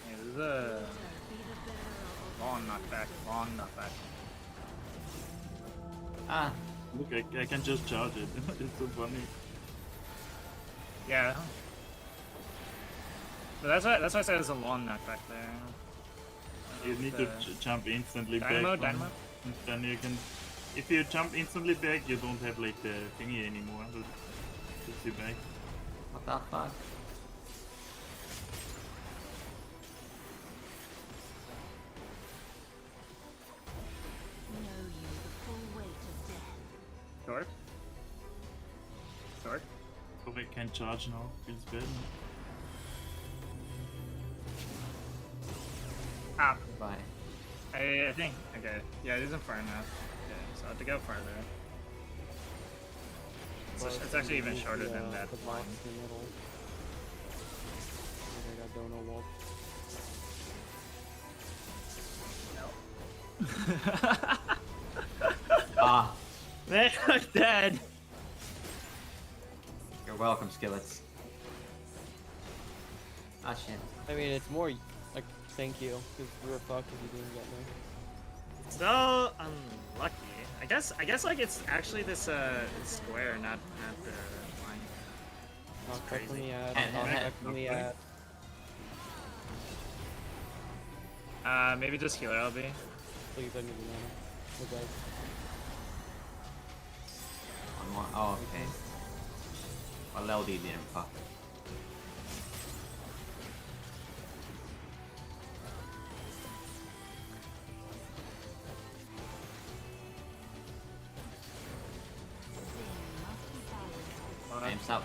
Yeah, this is a Be the bearer of long knockback. Long knockback. Ah, Look, I can just charge it. It's so funny. Yeah. But that's why I said it's a long knockback there. You need to jump instantly Dynamo, back. Dynamo. And then you can. If you jump instantly back, you don't have like the thingy anymore. But puts you back. what the fuck? know you the full weight of death. Short. Short. So I can charge now. Feels bad. Ah. Goodbye. I think. Okay. Yeah, it isn't far enough. Okay, so I have to go farther. It's actually even shorter than that The one. box in the middle. Okay, I got Dono wall. Ah, They are dead. you're welcome, Skillets. Ah, shit. I mean, it's more like thank you because we were fucked if you didn't get me. So unlucky. I guess like it's actually this square, not the line. Knock back from crazy. the ad. And- Knock and- back from the ad. Maybe just healer LB. Please, I need the mana. Okay. One more. Oh, okay. Well, LD didn't fuck. Sin must be balanced with Name's up.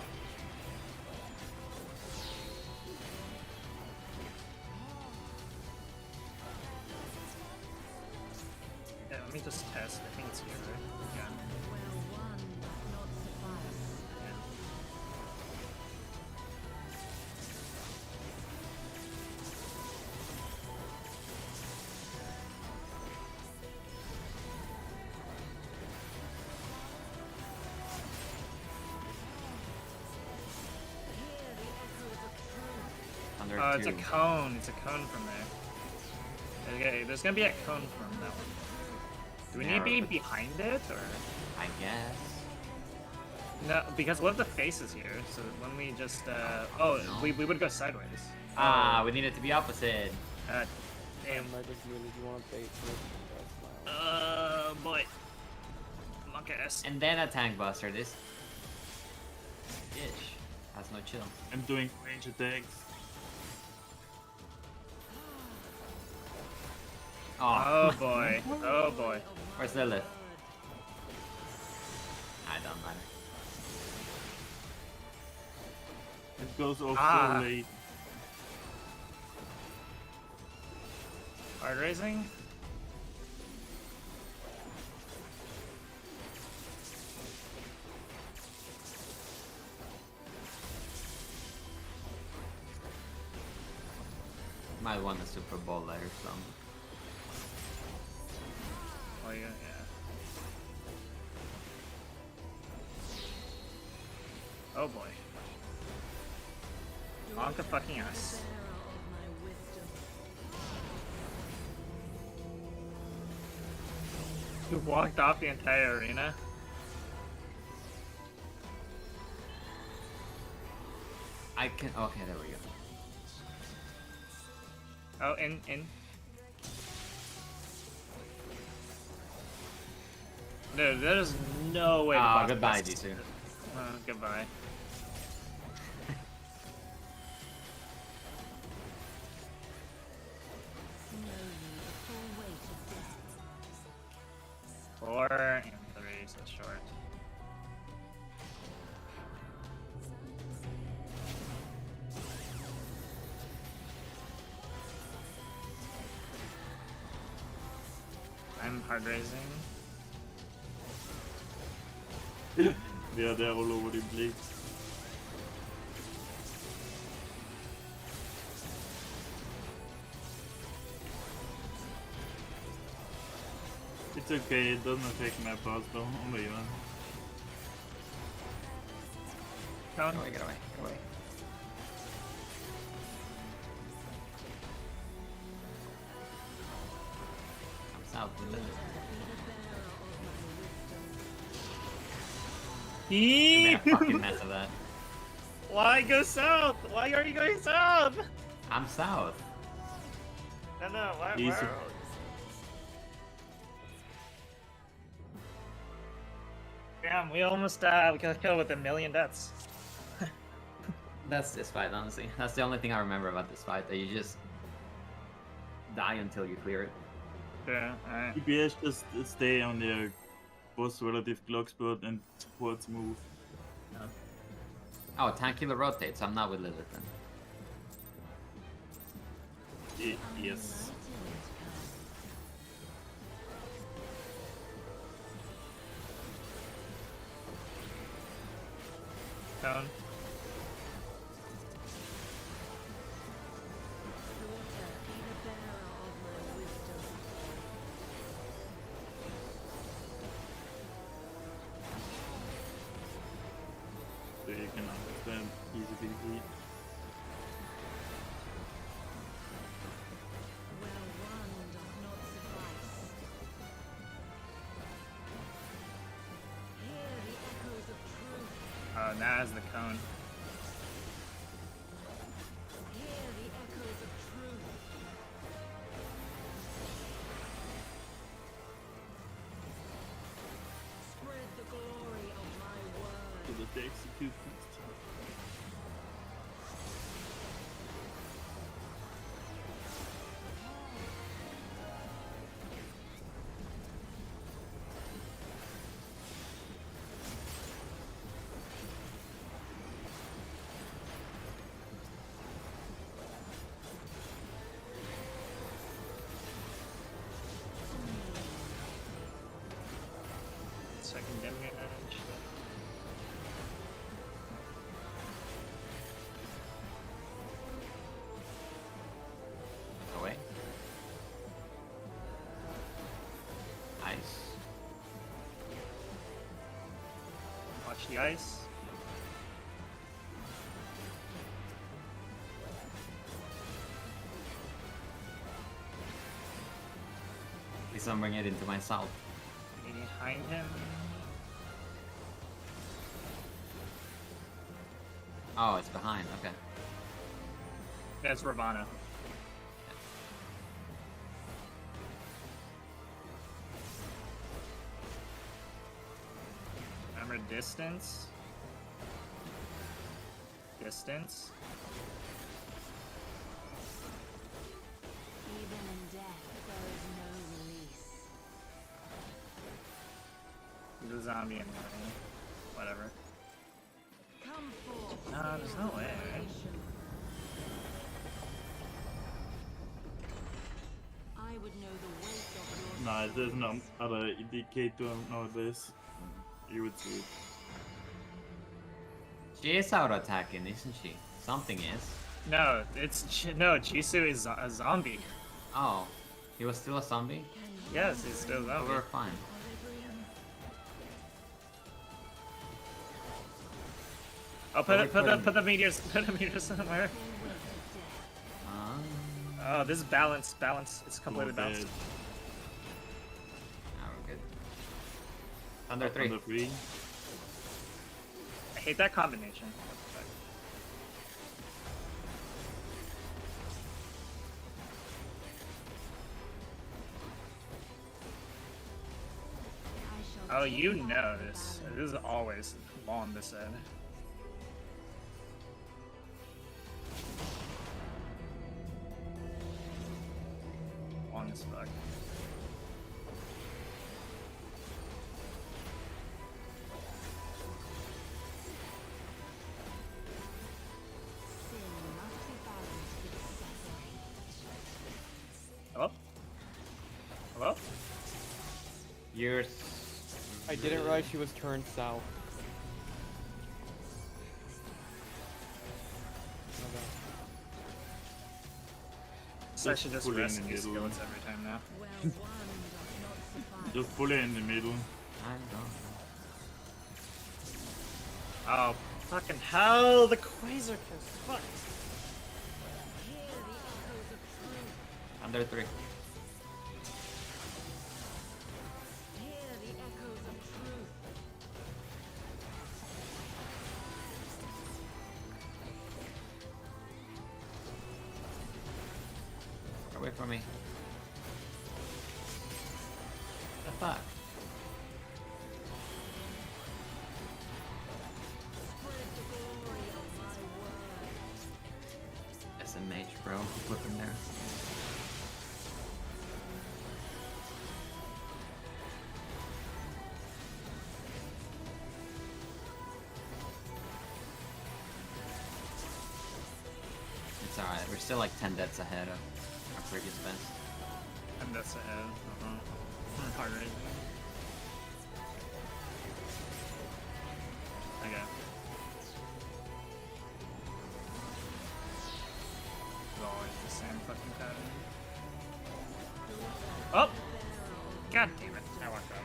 Yeah, let me just test. I think it's here, right? Yeah. well one doth not suffice. Yeah. Hear the echoes of truth. Under Oh, it's a two. cone. It's a cone from there. Okay, there's gonna be a cone from that one. Do we need to be Narrow. behind it, or I guess. no? Because what if the face is here? So when we just oh, No. we would go sideways. Ah, we need it to be opposite. Damn. Damn, I just really do want to bait this. That's my Boy. Monk ass. And then a tank buster. This Bitch. Has no chill. I'm doing range attacks. Oh boy. Oh boy. Where's Lilith? I don't matter. It goes off Ah. so late. Hard raising. Might want a Super Bowl later, so. Oh yeah, yeah. Oh boy. Wonka fucking us. You walked off the entire arena. I can. Okay, there we go. Oh, in. No, there's no way to Ah, boss goodbye, this. Jisoo. Goodbye. Four and three, so short. I'm hard raising. Yeah, they're all over the place. It's okay, it doesn't affect my pass though. Oh my god. Cone. Get away, get away, get away. I'm south with Lilith. You made a fucking mess of that. Why go south? Why are you going south? I'm south. No, why? Easy. Damn, we almost got killed with 1,000,000 deaths. That's this fight, honestly. That's the only thing I remember about this fight, that you just die until you clear it. Yeah, alright. DPS just stay on their boss relative clock spot and supports move. Oh, Tankula rotates. I'm not with Lilith then. Yes. Cone. So you can understand easy peasy. Oh, now has the cone. So that they execute fast. Second damage. Away. Ice. Watch the ice. Please don't bring it into my south. Behind him. Oh, it's behind. Okay. That's Ravana. Remember distance? distance. Even in death, there is no release. The zombie and whatever. Come forth. No, there's no way. I would know the weight of your No, there's no other indicator nowadays. You would see it. She is out attacking, isn't she? Something is. No, no. Jisoo is a zombie. Oh, he was still a zombie? Yes, he's still a Oh, zombie. we're fine. Oh, put the meteors somewhere. Oh, this is balance. It's completely Not balanced. bad. Now we're good. Under 3. Under 3. I hate that combination. Oh, you know this. This is always on this end. On this fuck. Hello? Hello? Yours. I didn't realize she was turned south. Okay. So I should just pull in rest the these middle. skillets every time now. Well, one does not suffice. Just pull it in the middle. I don't Oh, fucking hell! The Quasar kills. Fuck. Hear the echoes of truth. know. Under 3. Hear the echoes of truth. Get away from me. The fuck? Spread the glory of my word. SMH, bro. Put them there. It's alright, we're still like 10 deaths ahead of our previous best. And that's ahead. Heart rate. Okay. It's always the same fucking pattern. Oh! God damn it. I walked out.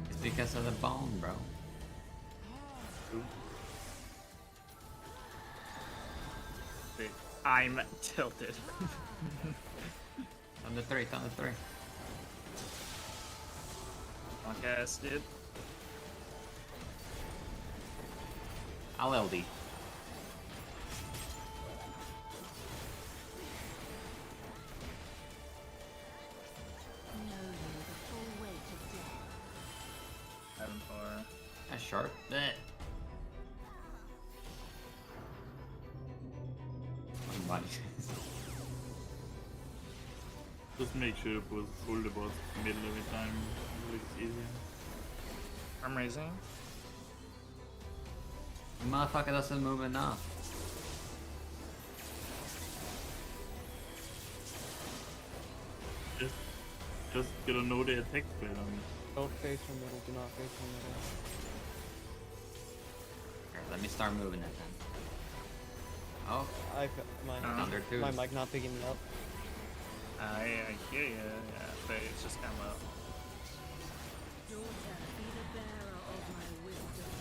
It's because of the bone, bro. Dude, I'm tilted. Under 3, under 3. Okay, dude. I'll LD. Know you the full weight of death. 7-4. That's sharp. Blech. One body. Just make sure to pull the boss middle every time. It's easier. I'm raising. The motherfucker doesn't move enough. Just gotta know the attack spell. Don't face from middle. Do not face from middle. Here, let me start moving it then. Oh, under 2. My mic not picking me up. I hear you, yeah, but it's just kind of low. Daughter, be the bearer of my wisdom.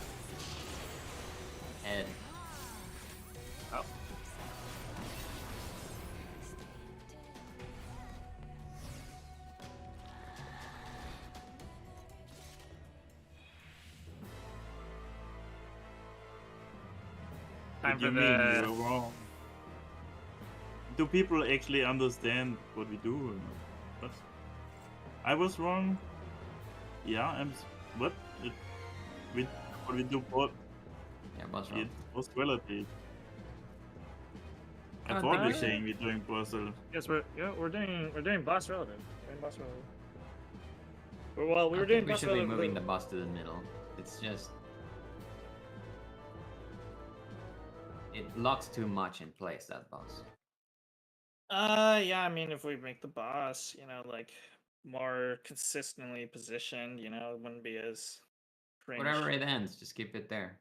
Head. Oh. Time What for do you mean the. you're wrong? Do people actually understand what we do? Or not? What? I was wrong. Yeah, what? We but we do both. Yeah, boss It round. was relative. I Oh, thought no. you're saying we're doing puzzle. Yes, we're doing boss relative. We're doing boss relative. Well, we I were think doing we boss should be relative. moving the boss to the middle. It's just it locks too much in place, that boss. Yeah, I mean, if we make the boss, like more consistently positioned, it wouldn't be as cringe. Whatever it ends, just keep it there.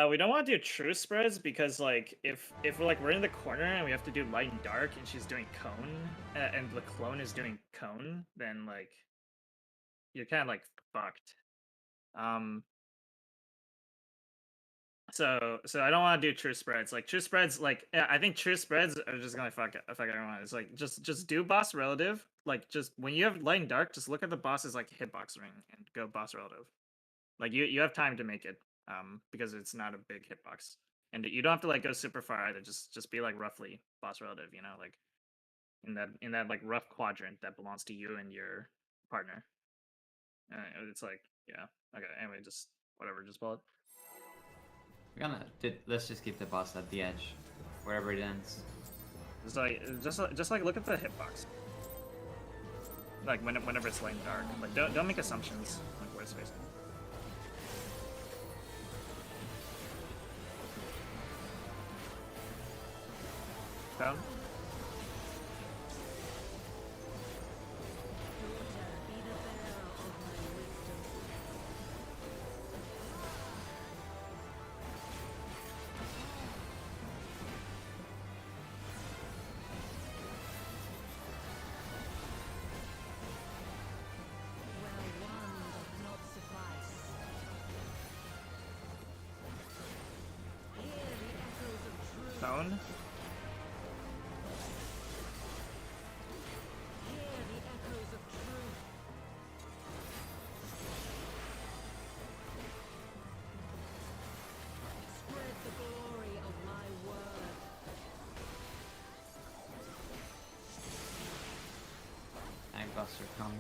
We don't want to do true spreads because, like, if we're in the corner and we have to do light and dark, and she's doing cone, and the clone is doing cone, then like you're kind of like fucked. So I don't want to do true spreads. Like true spreads, like I think true spreads are just gonna fuck everyone. It's like just do boss relative. Like just when you have light and dark, just look at the boss's like hitbox ring and go boss relative. Like you have time to make it, because it's not a big hitbox, and you don't have to like go super far either. Just be like roughly boss relative. Like in that like rough quadrant that belongs to you and your partner. It's like yeah. Okay. Anyway, just whatever. Just pull it. Let's just keep the boss at the edge, wherever it ends. Just like look at the hitbox. Like whenever it's light and dark. Like don't make assumptions like where it's facing. Down. Daughter, be the bearer of my wisdom. Well, one doth not suffice. Hear the echoes of truth. Down. Hear the echoes of truth. Spread the glory of my word. Buster coming.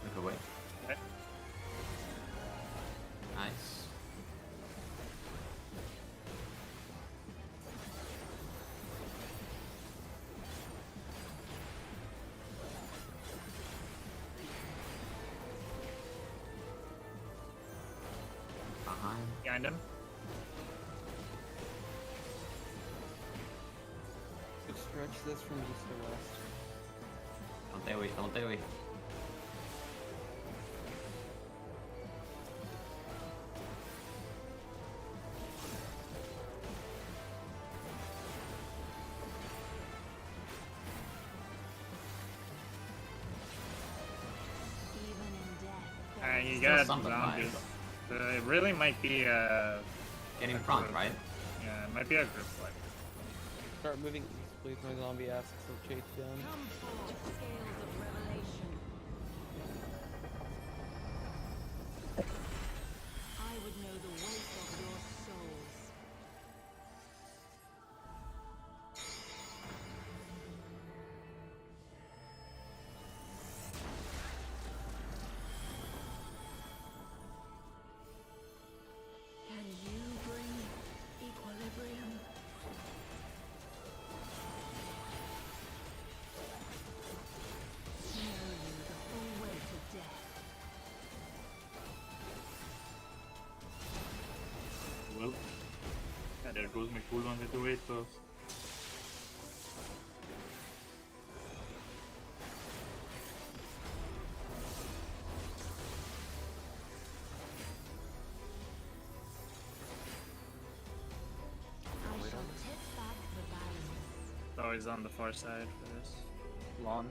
Look away. Okay. Nice. Behind him. Could stretch this from east to west. Don't they wait, don't they wait. Even in death. Alright, you Still got something zombies. live. It really might be Get in front, right? yeah, it might be a group fight. Start moving east, please. My zombie asks to chase down. Come forth, scales of revelation. I would know the weight of your souls. Can you bring equilibrium? Know you the full way to death. Well, there goes my cooldown with the weight loss. I shall take back the balance. Always on the far side for this. Lawn.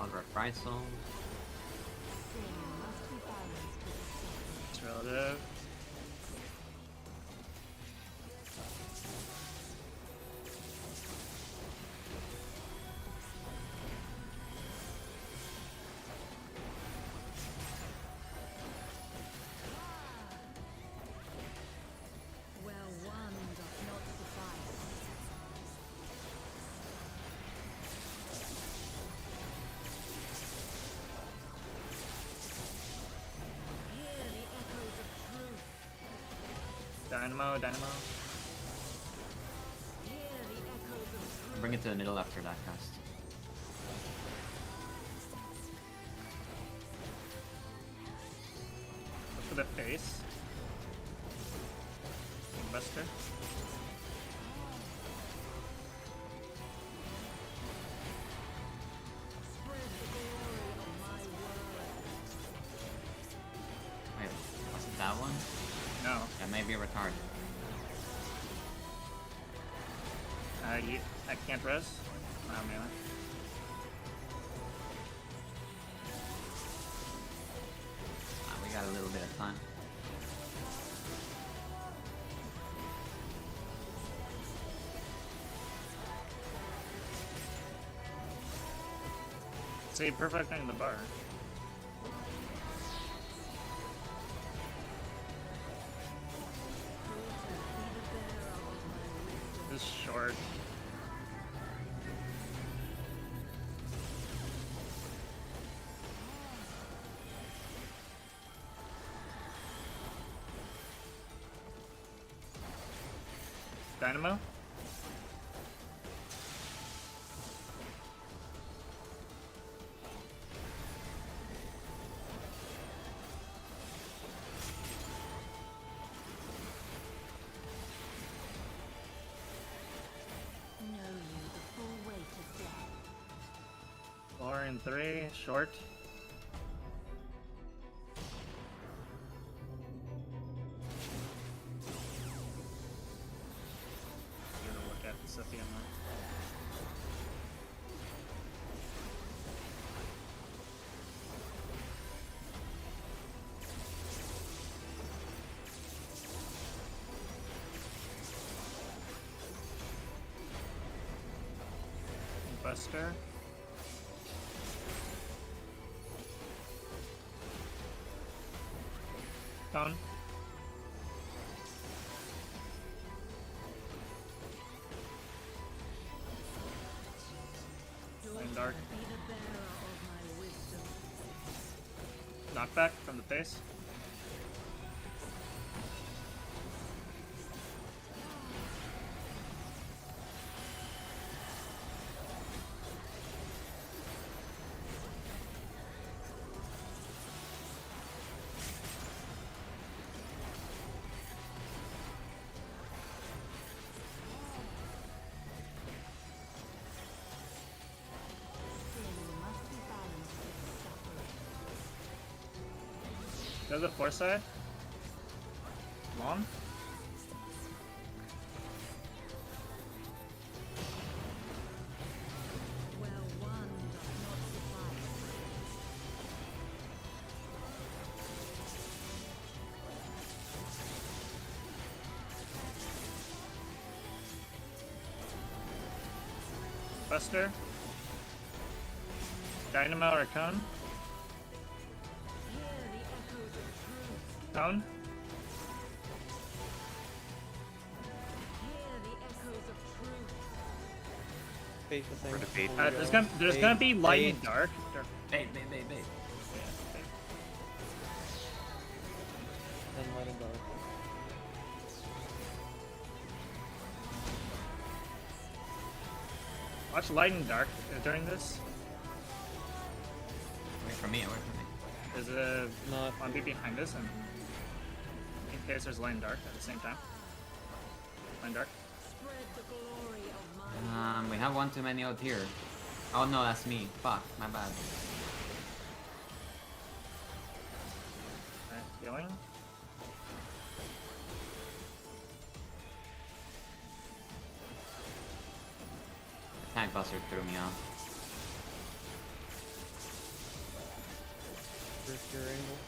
Alright, Fright Zone. Sin must be balanced with suffering. It's relative. Where one doth not suffice. Hear the echoes of truth. Dynamo, Dynamo. Hear the echoes of truth. Bring it to the middle after that cast. Look for the face. Buster. Spread the glory of my word. Wait, was it that one? No. That may be retarded. I can't res. Melee. We got a little bit of time. See, perfecting the bar. This short. Dynamo? Know you the full weight of death. Floor in 3, short. I'm gonna look at the Scythian one. Buster. Down. Flame Dark. Be the bearer of my wisdom. Knockback from the face. Sin must be balanced with suffering. There's a foresight. Long. Where one doth not suffice. Buster. Dynamo or Cone. Hear the echoes of truth. Cone. Hear the echoes of truth. Facial thing. For debate. before we There's go. gonna be Bait, light and bait. dark. Bait, bait, bait, bait. And light and dark. Watch light and dark during this. Away from me, away from me. There's a Not one be behind us, and in case there's light and dark at the same time. Light and dark. Spread the glory of my We have one too many out here. Oh no, that's me. Fuck, my bad. Alright, healing. Tag Buster threw me off. Berserker angle.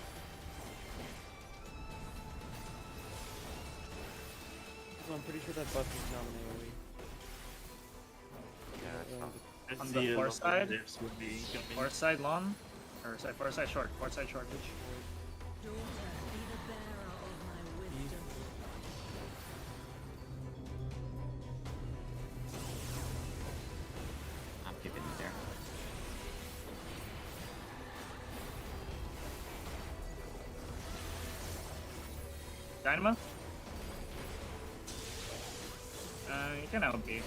So I'm pretty sure that buff is not an AoE. Yeah, it's not. I On see the a far lot of side? devs will be incoming. Far side long? Or side, far side short, far side short. Daughter, be the bearer of my wisdom. I'm keeping it there. Dynamo? You can LB.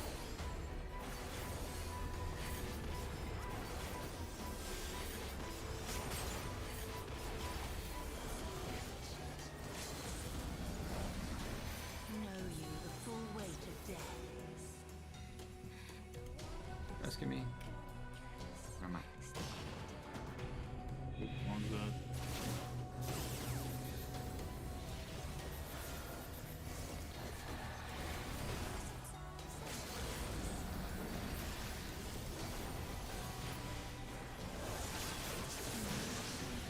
Know you the full weight of death. Rescue me. Never mind. On the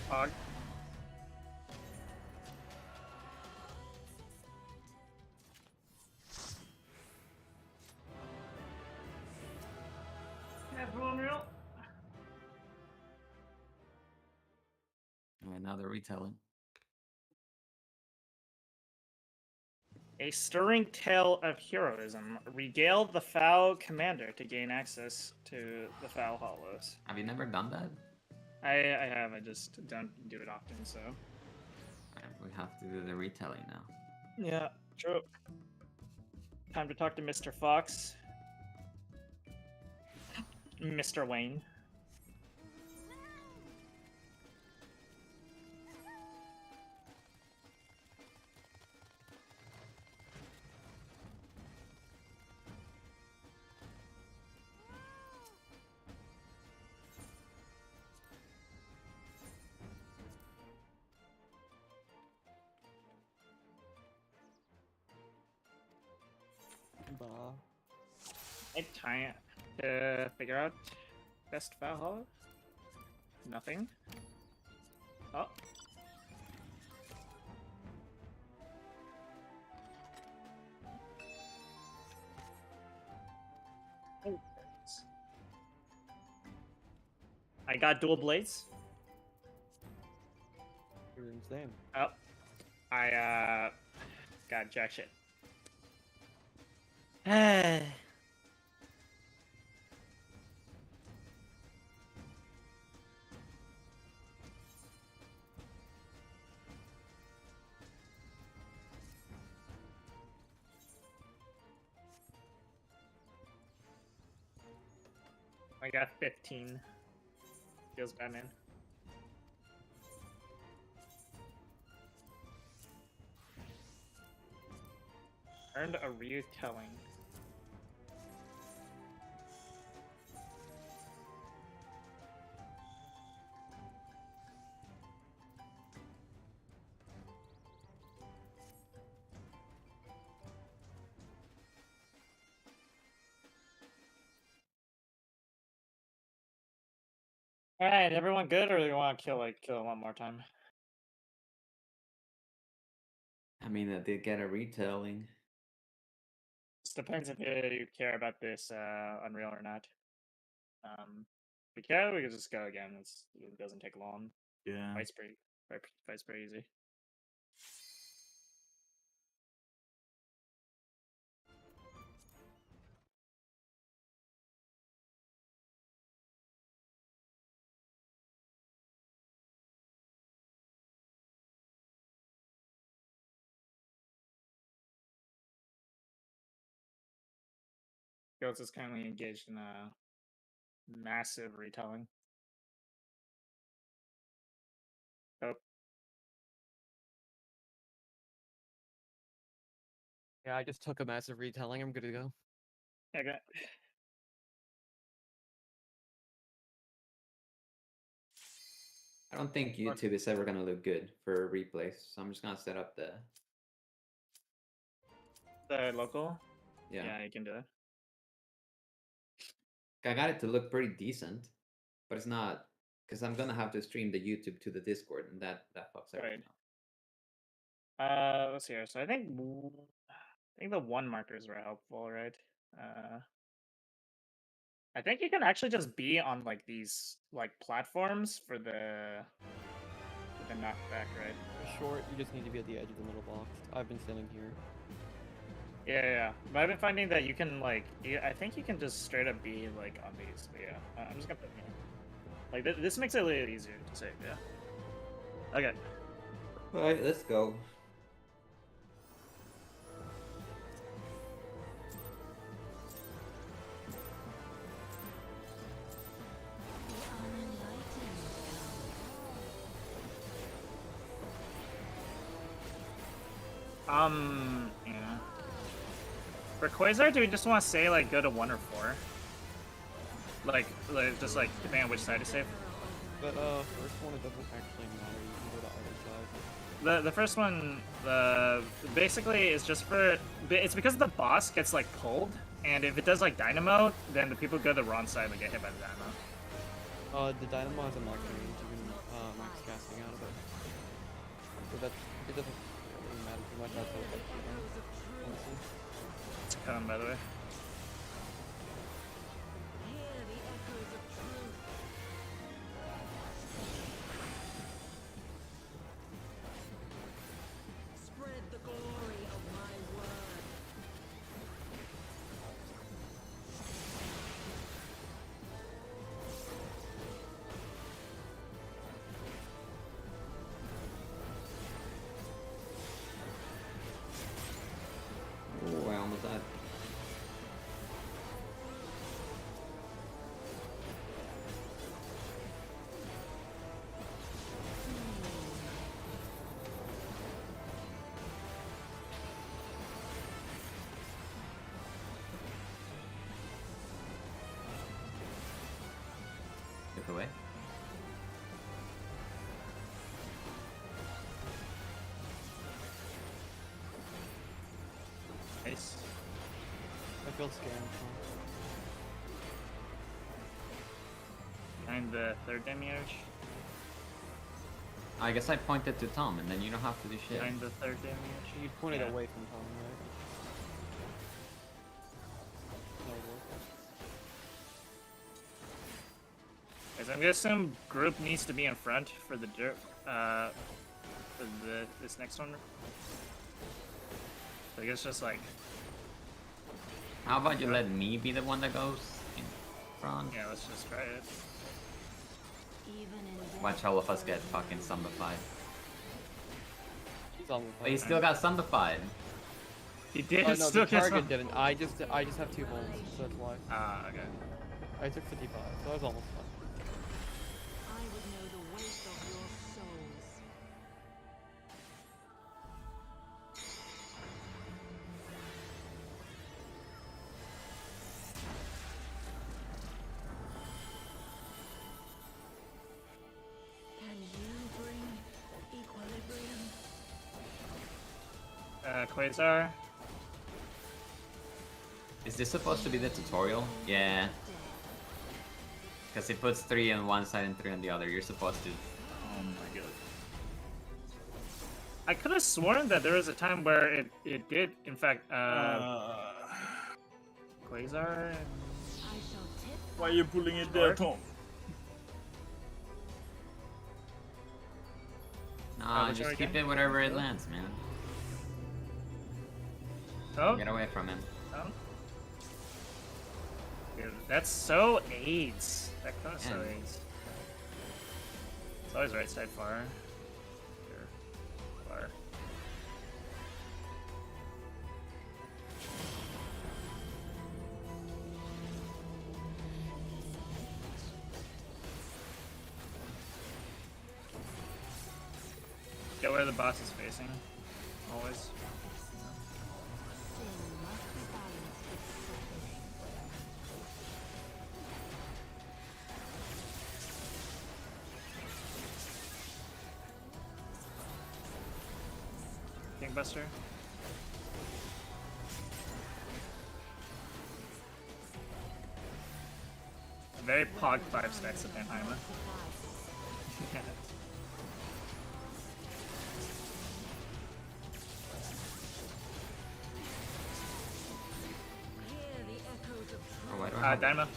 Hog. Everyone real? And now they're retelling. A stirring tale of heroism. Regale the Foul Commander to gain access to the Foul Hollows. Have you never done that? I have, I just don't do it often, so. Alright, we have to do the retelling now. Yeah, true. Time to talk to Mr. Fox. Mr. Wayne. Bah. Take time to figure out best Foul Hollow. Nothing. Oh. Oh. I got dual blades. You're insane. Oh. I got jack shit. I got 15. Feels bad, man. Earned a retelling. All right, everyone good, or do you want to kill it one more time? I mean, I did get a retelling. Just depends if you care about this Unreal or not. If we care, we can just go again. It doesn't take long. yeah. Fight's pretty easy. Ghost is currently engaged in a massive retelling. Oh, Yeah, I just took a massive retelling. I'm good to go. okay. I don't think YouTube is ever gonna look good for replays, so I'm just gonna set up the Local? yeah. You can do that. I got it to look pretty decent, but it's not Because I'm gonna have to stream the YouTube to the Discord, and that fucks everything Right. up. Let's see here. So I think the one markers were helpful, right? I think you can actually just be on like these like platforms for the knockback, right? For short, you just need to be at the edge of the middle box. I've been standing here. Yeah. But I've been finding that you can like, I think you can just straight up be like on these. But yeah, I'm just gonna put me. Like this makes it a little easier to save. Yeah. Okay. Alright, let's go. The unenlightened Yeah. For Quasar, do we just want to say like go to 1 or 4? Like just like depending on which side to save. But first one, it doesn't actually matter. You can go to either side. The first one, basically is just for it's because the boss gets like pulled, and if it does like dynamo, then the people go to the wrong side and get hit by the dynamo. The dynamo has a max range. You can max casting out of it. So that it doesn't really matter too much outside of that. Honestly. It's coming, by the way. hear the echoes of truth. Spread the glory of my word. Oh, I almost died. Took away. Nice. I feel scared. Behind the third demiurge. I guess I pointed to Tom, and then you don't have to do shit. Behind the third demiurge. You pointed Yeah. away from Tom, right? That would work. Guys, I'm gonna assume group needs to be in front for the this next one. So I guess just like How about you let me be the one that goes in front? yeah, let's just try it. Even in death, Watch all of us get fucking zombified. He's on the But he still got zombified. He did Oh no, still the get target some. didn't. I just have 2 holes, so that's why. Ah, okay. I took 55, so I was almost done. I would know the weight of your souls. Can you bring equilibrium? Quasar. Is this supposed to be the tutorial? Yeah. Because it puts 3 on one side and 3 on the other. You're supposed to. Oh my god. I could have sworn that there was a time where it did, in fact, Quasar. I shall tip Why are you pulling it there, Tom? Nah, which just one keep again? it wherever it lands, man. Oh, Get away from him. oh. Dude, that's so AIDS. That kind of so Yeah. AIDS. It's always right side far. Here. Far. Get where the boss is facing. Always. sin must be balanced with suffering. Kingbuster. Very pog 5 stacks of Panheimer. Hear the echoes of Oh, why do I have Dynamo.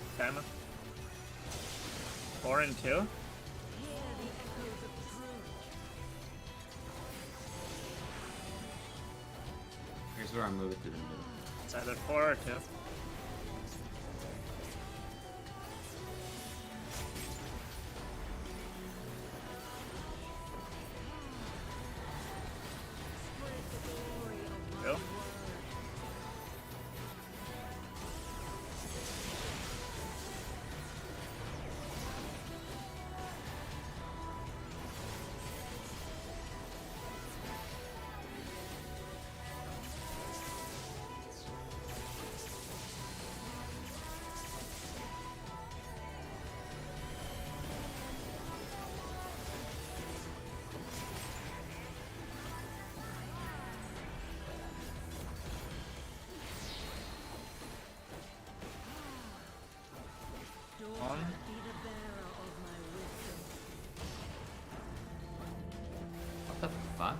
4 and 2. hear the echoes of truth. Here's where I move it to the middle. It's either 4 or 2. Spread the glory of my Go. word. Daughter, On. be the bearer of my wisdom. What the fuck?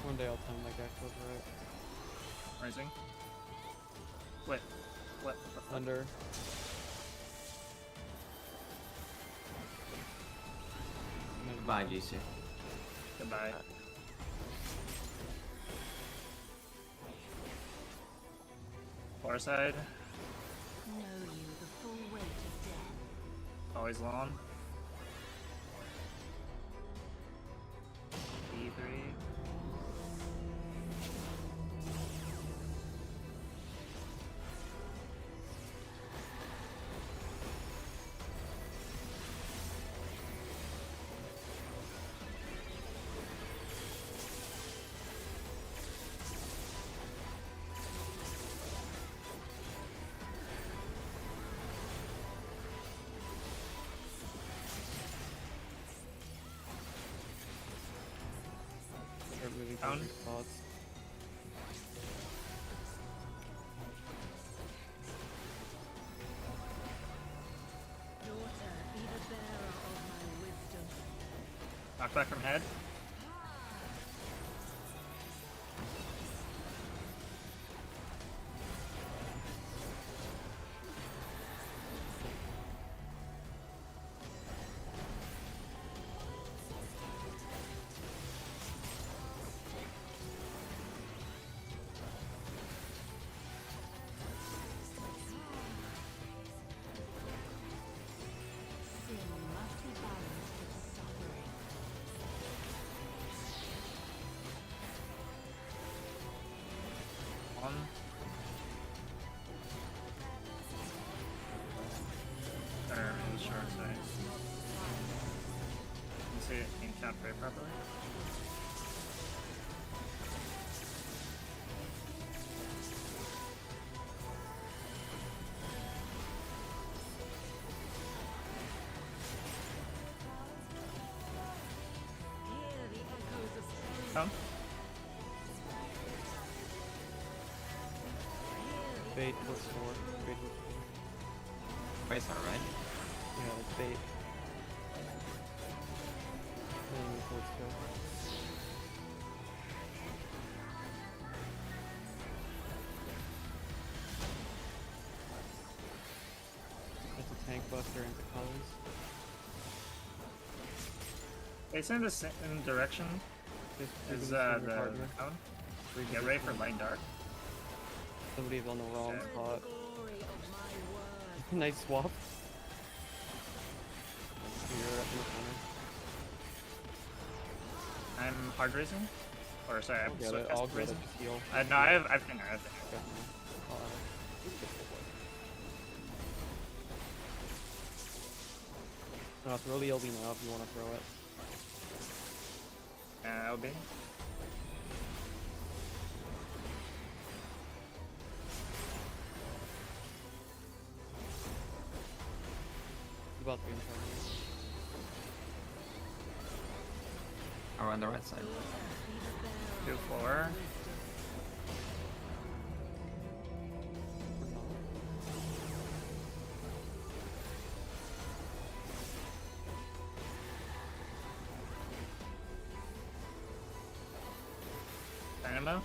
One day I'll time my Gekko's right. Rising. Wait. What the fuck? Under. Goodbye, GC. Goodbye. Far side. Know you the full weight of death. Always long. E3. Start moving to Down. different spots. Daughter, be the bearer of my wisdom. Knock back from head. Sin must be balanced with suffering. On. Or in the short side. You see it in count very properly. Hear the echoes of truth. Come. Bait plus 4. Bait plus 4. Face alright. Yeah, like bait. And then move towards kill. That's a tank buster into colors. It's in the same direction Just as the the standard hardware. cone. Three Get ready for positions. light dark. Somebody's on the wrong Shit. spot. Glory of my word. Nice swap. You're up in the corner. I'm hard raising. Or sorry, I'll I'm get so it. I'll cast get it. raising. Just heal. No, I've finger. I've finger. Definitely. Throw the LB now if you want to throw it. LB. It's about to be in front of you. Or on the right side. Be the bearer 2-4. Or not. Anima.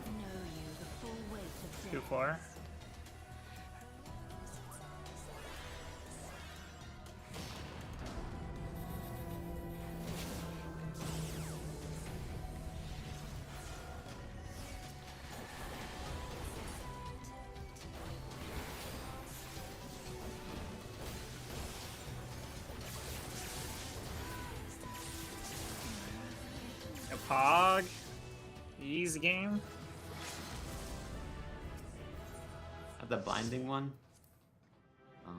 Know you the full weight of death. 2-4. A Pog. Easy game. The binding one. Oh,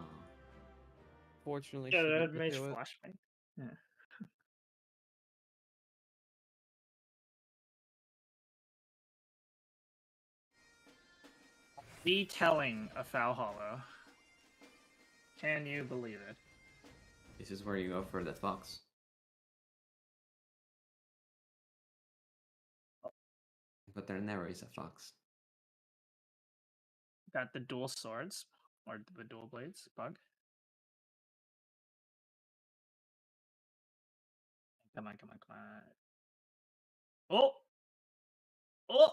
Fortunately, Yeah, she that beat mage me to it. flashbang. Yeah. The telling of Foul Hollow. Can you believe it? this is where you go for the fox. But there never is a fox. Got the dual swords or the dual blades bug. Come on, come on, come on. Oh! Oh!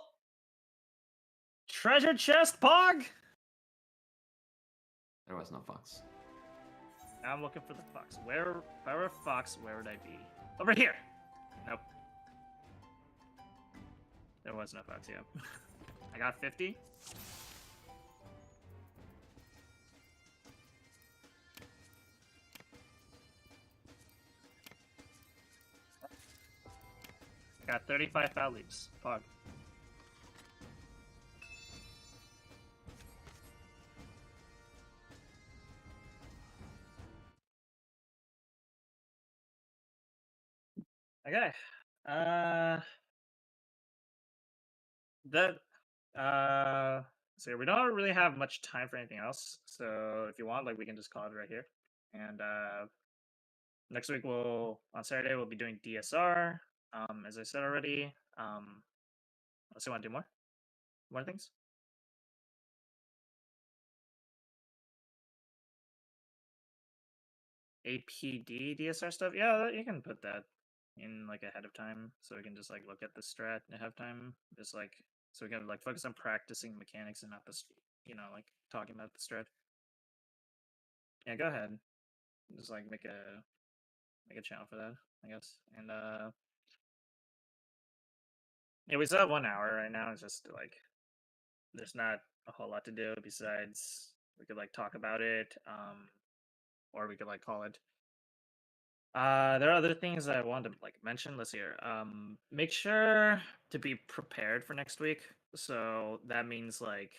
Treasure chest, Pog! There was no fox. Now I'm looking for the fox. Where, if I were a fox, where would I be? Over here! Nope. There was no fox, yet. I got 50. I got 35 foul leaps. Pog. Okay. That so we don't really have much time for anything else. So if you want, like we can just call it right here. And next week on Saturday we'll be doing DSR. As I said already. Unless you want to do more things. APD DSR stuff. Yeah, you can put that in like ahead of time, so we can just like look at the strat ahead of time. Just like so we can like focus on practicing the mechanics and not the like talking about the strat. Yeah, go ahead. Just like make a channel for that, I guess. And yeah, we still have 1 hour right now. It's just like there's not a whole lot to do besides we could like talk about it, or we could like call it. There are other things that I wanted to like mention. Let's hear. Make sure to be prepared for next week. So that means like,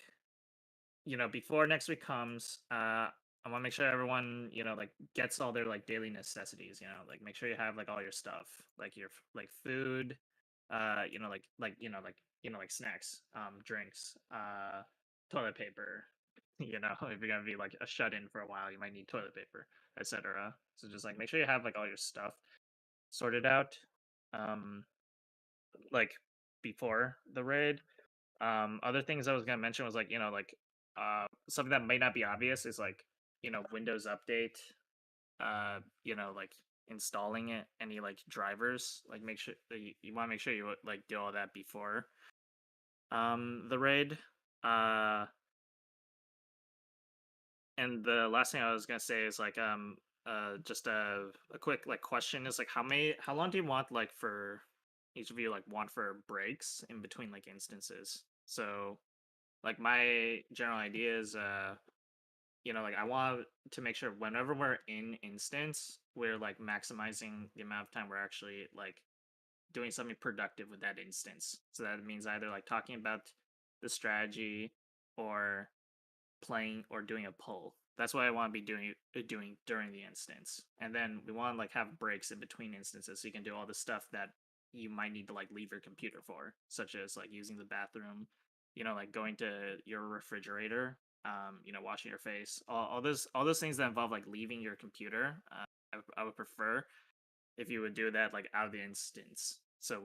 before next week comes, I want to make sure everyone, like gets all their like daily necessities. Like make sure you have like all your stuff, like your like food, like snacks, drinks, toilet paper. If you're gonna be like a shut in for a while, you might need toilet paper, etc. So just like make sure you have like all your stuff sorted out, like before the raid. Other things I was gonna mention was like something that might not be obvious is like Windows Update, like installing it, any like drivers, like make sure that you want to make sure you like do all that before the raid. And the last thing I was gonna say is like just a quick like question is like how long do you want like for each of you like want for breaks in between like instances? So like my general idea is like I want to make sure whenever we're in instance we're like maximizing the amount of time we're actually like doing something productive with that instance. So that means either like talking about the strategy or playing or doing a pull. That's what I want to be doing during the instance. And then we want to like have breaks in between instances so you can do all the stuff that you might need to like leave your computer for, such as like using the bathroom, like going to your refrigerator, washing your face, all those things that involve like leaving your computer. I would prefer if you would do that like out of the instance, So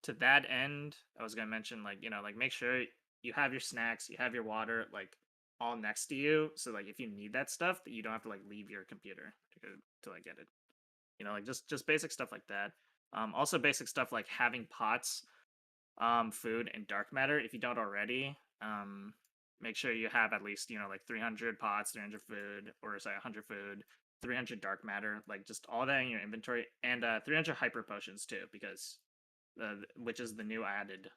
to that end, I was gonna mention like like make sure you have your snacks, you have your water like all next to you, so like if you need that stuff, that you don't have to like leave your computer to like get it. Like just basic stuff like that. Also basic stuff like having pots, food, and dark matter if you don't already. Make sure you have at least like 300 pots, 300 food, or sorry, 100 food, 300 dark matter, like just all that in your inventory, and 300 hyper potions too, because which is the new added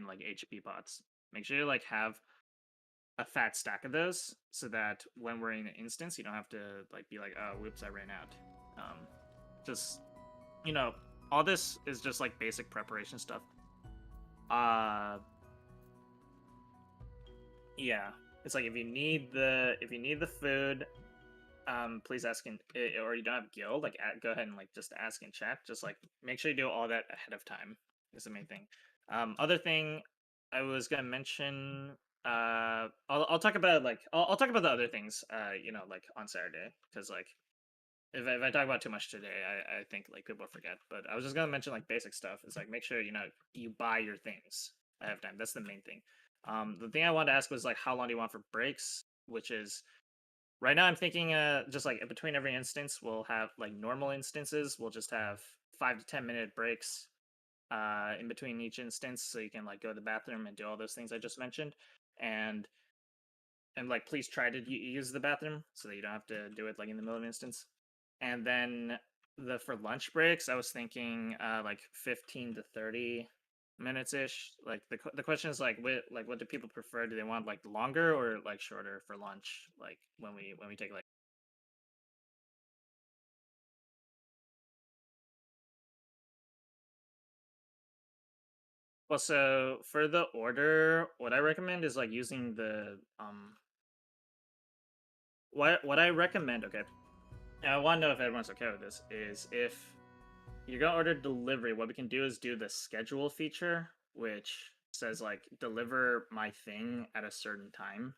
like HP pots. Make sure you like have a fat stack of those, so that when we're in an instance, you don't have to like be like, oh, whoops, I ran out. Just all this is just like basic preparation stuff. Yeah, it's like if you need the food, please ask in, or you don't have guild, like go ahead and like just ask in chat. Just like make sure you do all that ahead of time is the main thing. Other thing I was gonna mention, I'll talk about like I'll talk about the other things, like on Saturday, because like if I talk about too much today, I think like people forget. But I was just gonna mention like basic stuff. It's like make sure you buy your things ahead of time. That's the main thing. The thing I wanted to ask was like how long do you want for breaks? Which is right now I'm thinking just like between every instance we'll have like normal instances. We'll just have 5 to 10 minute breaks in between each instance, so you can like go to the bathroom and do all those things I just mentioned. And like please try to use the bathroom so that you don't have to do it like in the middle of an instance. And then for lunch breaks, I was thinking like 15 to 30 minutes ish. Like the question is like what do people prefer? Do they want like longer or like shorter for lunch? Like when we take like. Well, so for the order, what I recommend is like using the what I recommend. Okay, I want to know if everyone's okay with this. Is if you're gonna order delivery, what we can do is do the schedule feature, which says like deliver my thing at a certain time.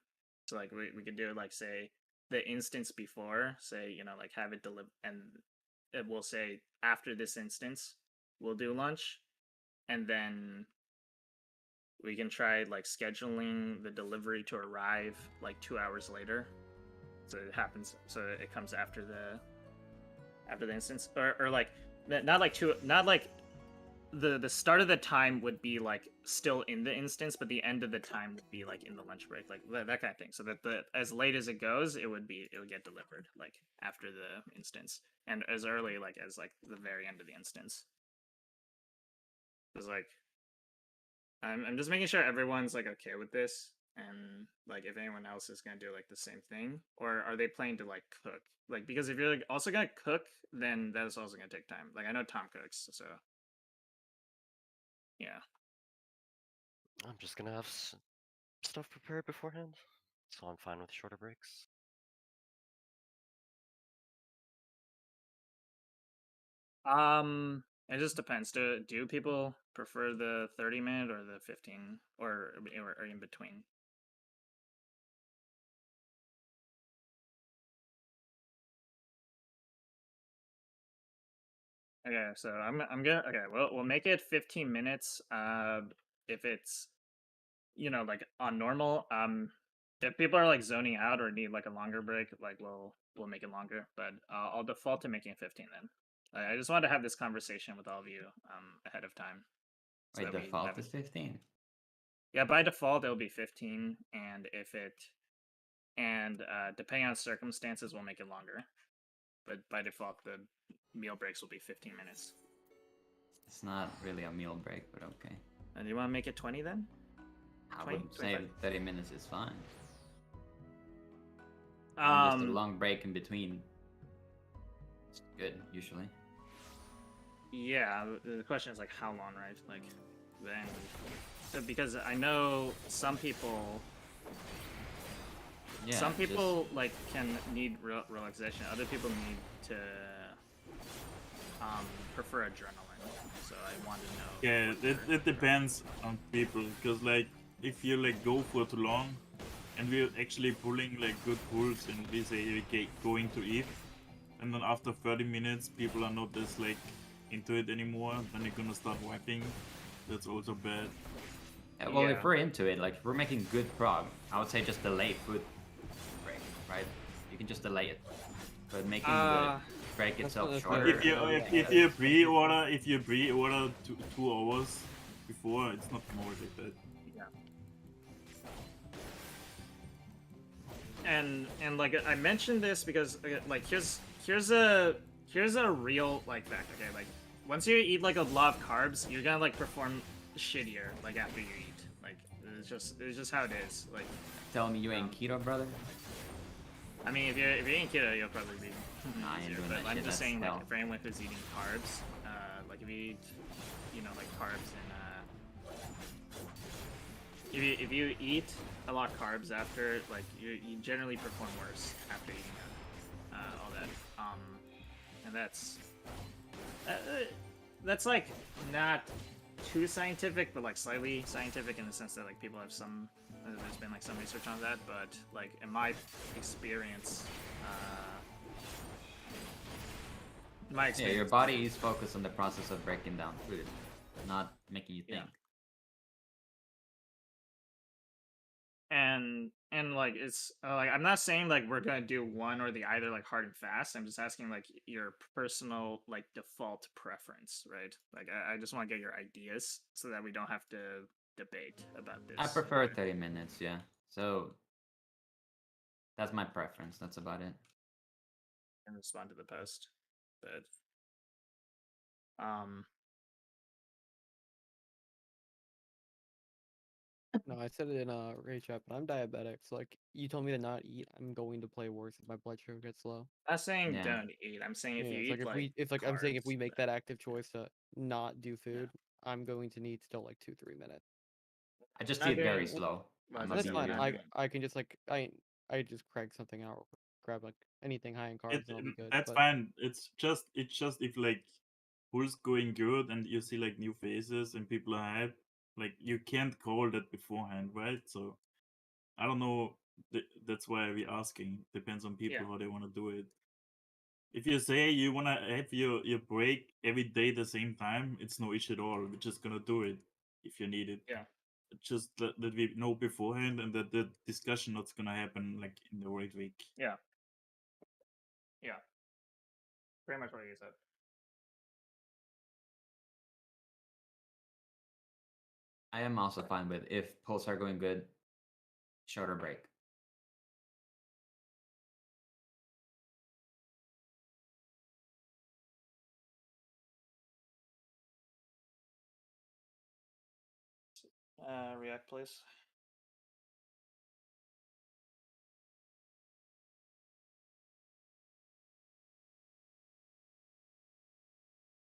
So like we could do like say the instance before, say like have it deliver, and it will say after this instance we'll do lunch, and then we can try like scheduling the delivery to arrive like 2 hours later. So it happens. So it comes after the instance, or like not like the start of the time would be like still in the instance, but the end of the time would be like in the lunch break, like that kind of thing. So that as late as it goes, it would get delivered like after the instance, and as early like as like the very end of the instance. It's like I'm just making sure everyone's like okay with this, and like if anyone else is gonna do like the same thing, or are they planning to like cook? Like because if you're like also gonna cook, then that's also gonna take time. Like I know Tom cooks, so yeah. I'm just gonna have stuff prepared beforehand, so I'm fine with shorter breaks. It just depends. Do people prefer the 30-minute or the 15, or in between? Okay, so I'm gonna we'll make it 15 minutes. If it's like on normal. If people are like zoning out or need like a longer break, like we'll make it longer. But I'll default to making it 15 then. I just wanted to have this conversation with all of you ahead of time. Wait, that we default have is it- 15. Yeah, by default it'll be 15, and depending on circumstances, we'll make it longer. But by default, the meal breaks will be 15 minutes. It's not really a meal break, but okay. And do you want to make it 20 then? I 20, would say 25. 30 minutes is fine. Just a long break in between. It's good, usually. Yeah, the question is like how long, right? Like then, because I know some people. Yeah. Some just- people like can need relaxation. Other people need to prefer adrenaline. So I want to know. Yeah, it depends on people, because like if you like go for too long, and we're actually pulling like good pulls, and we say okay, going to eat, and then after 30 minutes people are not as like into it anymore, then you're gonna start wiping. That's also bad. Yeah, well, Yeah. if we're into it, like if we're making good prog, I would say just delay foot break, right? You can just delay it, but making the break That's itself what- shorter. If you Yeah, if you pre-order 2 hours before, it's not gonna work like that. And like I mentioned this because like here's a real like fact. Okay, like once you eat like a lot of carbs, you're gonna like perform shittier like after you eat. Like it's just how it is. Like Tell me you ain't keto, brother. I mean, if you're eating keto, you'll probably be Nah, I ain't easier. doing But that I'm shit, just that's saying, hell. like, for anyone who's eating carbs, like if you eat, you know, like carbs and if you eat a lot of carbs after, like, you generally perform worse after eating all that. And that's like not too scientific, but like slightly scientific in the sense that like people have some. There's been like some research on that, but like in my experience, Yeah, your body is focused on the process of breaking down food, not making you think. And like it's like I'm not saying like we're gonna do one or the either like hard and fast. I'm just asking like your personal like default preference, right? Like I just want to get your ideas so that we don't have to debate about this. I prefer 30 minutes, yeah. So that's my preference. That's about it. And respond to the post, but No, I said it in a Ray chat, but I'm diabetic, so like you told me to not eat, I'm going to play worse if my blood sugar gets low. I'm not saying Yeah. don't eat. I'm saying if Yeah, you it's eat like if we, if like I'm saying if we carbs, make that active choice to not do food, I'm going to need still like 2-3 minutes. I just Not eat very doing- slow. well, I'm And that's a fine. vegan. I can just like I just crank something out, real quick, grab like anything high in carbs, and I'll be good. That's but fine. It's just if like who's going good and you see like new faces and people are hyped, like you can't call that beforehand, right? So I don't know. That's why we're asking. Depends on people Yeah. how they want to do it. If you say you want to have your break every day the same time, it's no issue at all. We're just gonna do it if you need it. Yeah. Just that we know beforehand and that the discussion not gonna happen like in the work week. Yeah. Yeah. Pretty much what you said. I am also fine with if pulls are going good, shorter break. React, please.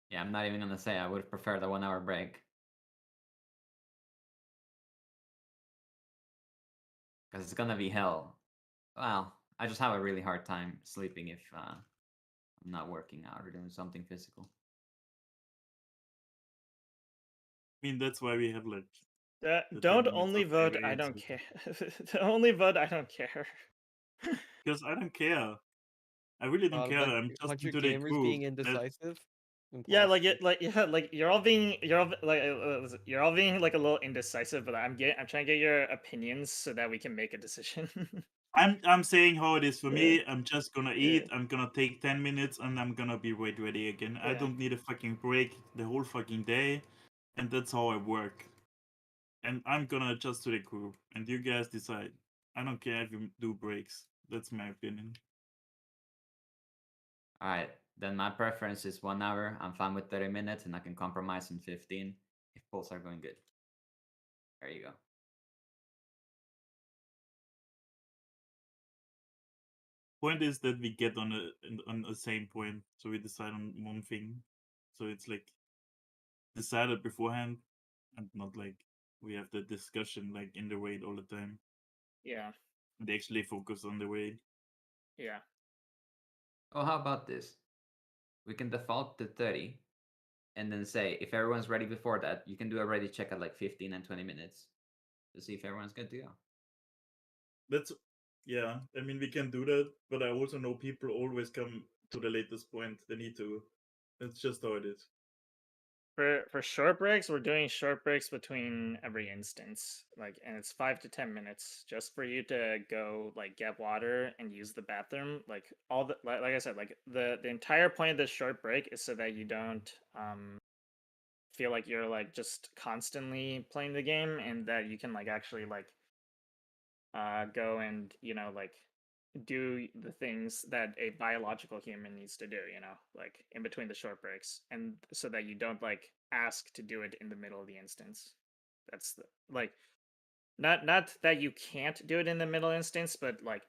Yeah, I'm not even gonna say I would prefer the 1 hour break. Because it's gonna be hell. Well, I just have a really hard time sleeping if I'm not working out or doing something physical. I mean, that's why we have like. Don't 10 minutes only of vote. heavy I don't sleep. care. Only vote. I don't care. Because I don't care. I really don't care. I'm just bunch of into the gamers group. being indecisive. Yeah, like Impossible. like you're all being you're all being like a little indecisive, but I'm trying to get your opinions so that we can make a decision. I'm saying how it is for Yeah. me. I'm just gonna eat. Yeah. I'm gonna take 10 minutes and I'm gonna be ready again. I Yeah. don't need a fucking break the whole fucking day, and that's how I work. And I'm gonna adjust to the group, and you guys decide. I don't care if you do breaks. That's my opinion. Alright, then my preference is 1 hour. I'm fine with 30 minutes and I can compromise in 15 if pulls are going good. There you go. Point is that we get on the same point, so we decide on one thing. So it's like decided beforehand, and not like we have the discussion like in the raid all the time. Yeah. They actually focus on the raid. Yeah. Oh, how about this? We can default to 30 and then say if everyone's ready before that, you can do a ready check at like 15 and 20 minutes to see if everyone's good to go. That's yeah. I mean, we can do that, but I also know people always come to the latest point. They need to. That's just how it is. For short breaks, we're doing short breaks between every instance, like, and it's 5 to 10 minutes just for you to go like get water and use the bathroom. Like all the like I said, like the entire point of this short break is so that you don't feel like you're like just constantly playing the game, and that you can like actually like go and like do the things that a biological human needs to do, like in between the short breaks, and so that you don't like ask to do it in the middle of the instance. That's like not that you can't do it in the middle instance, but like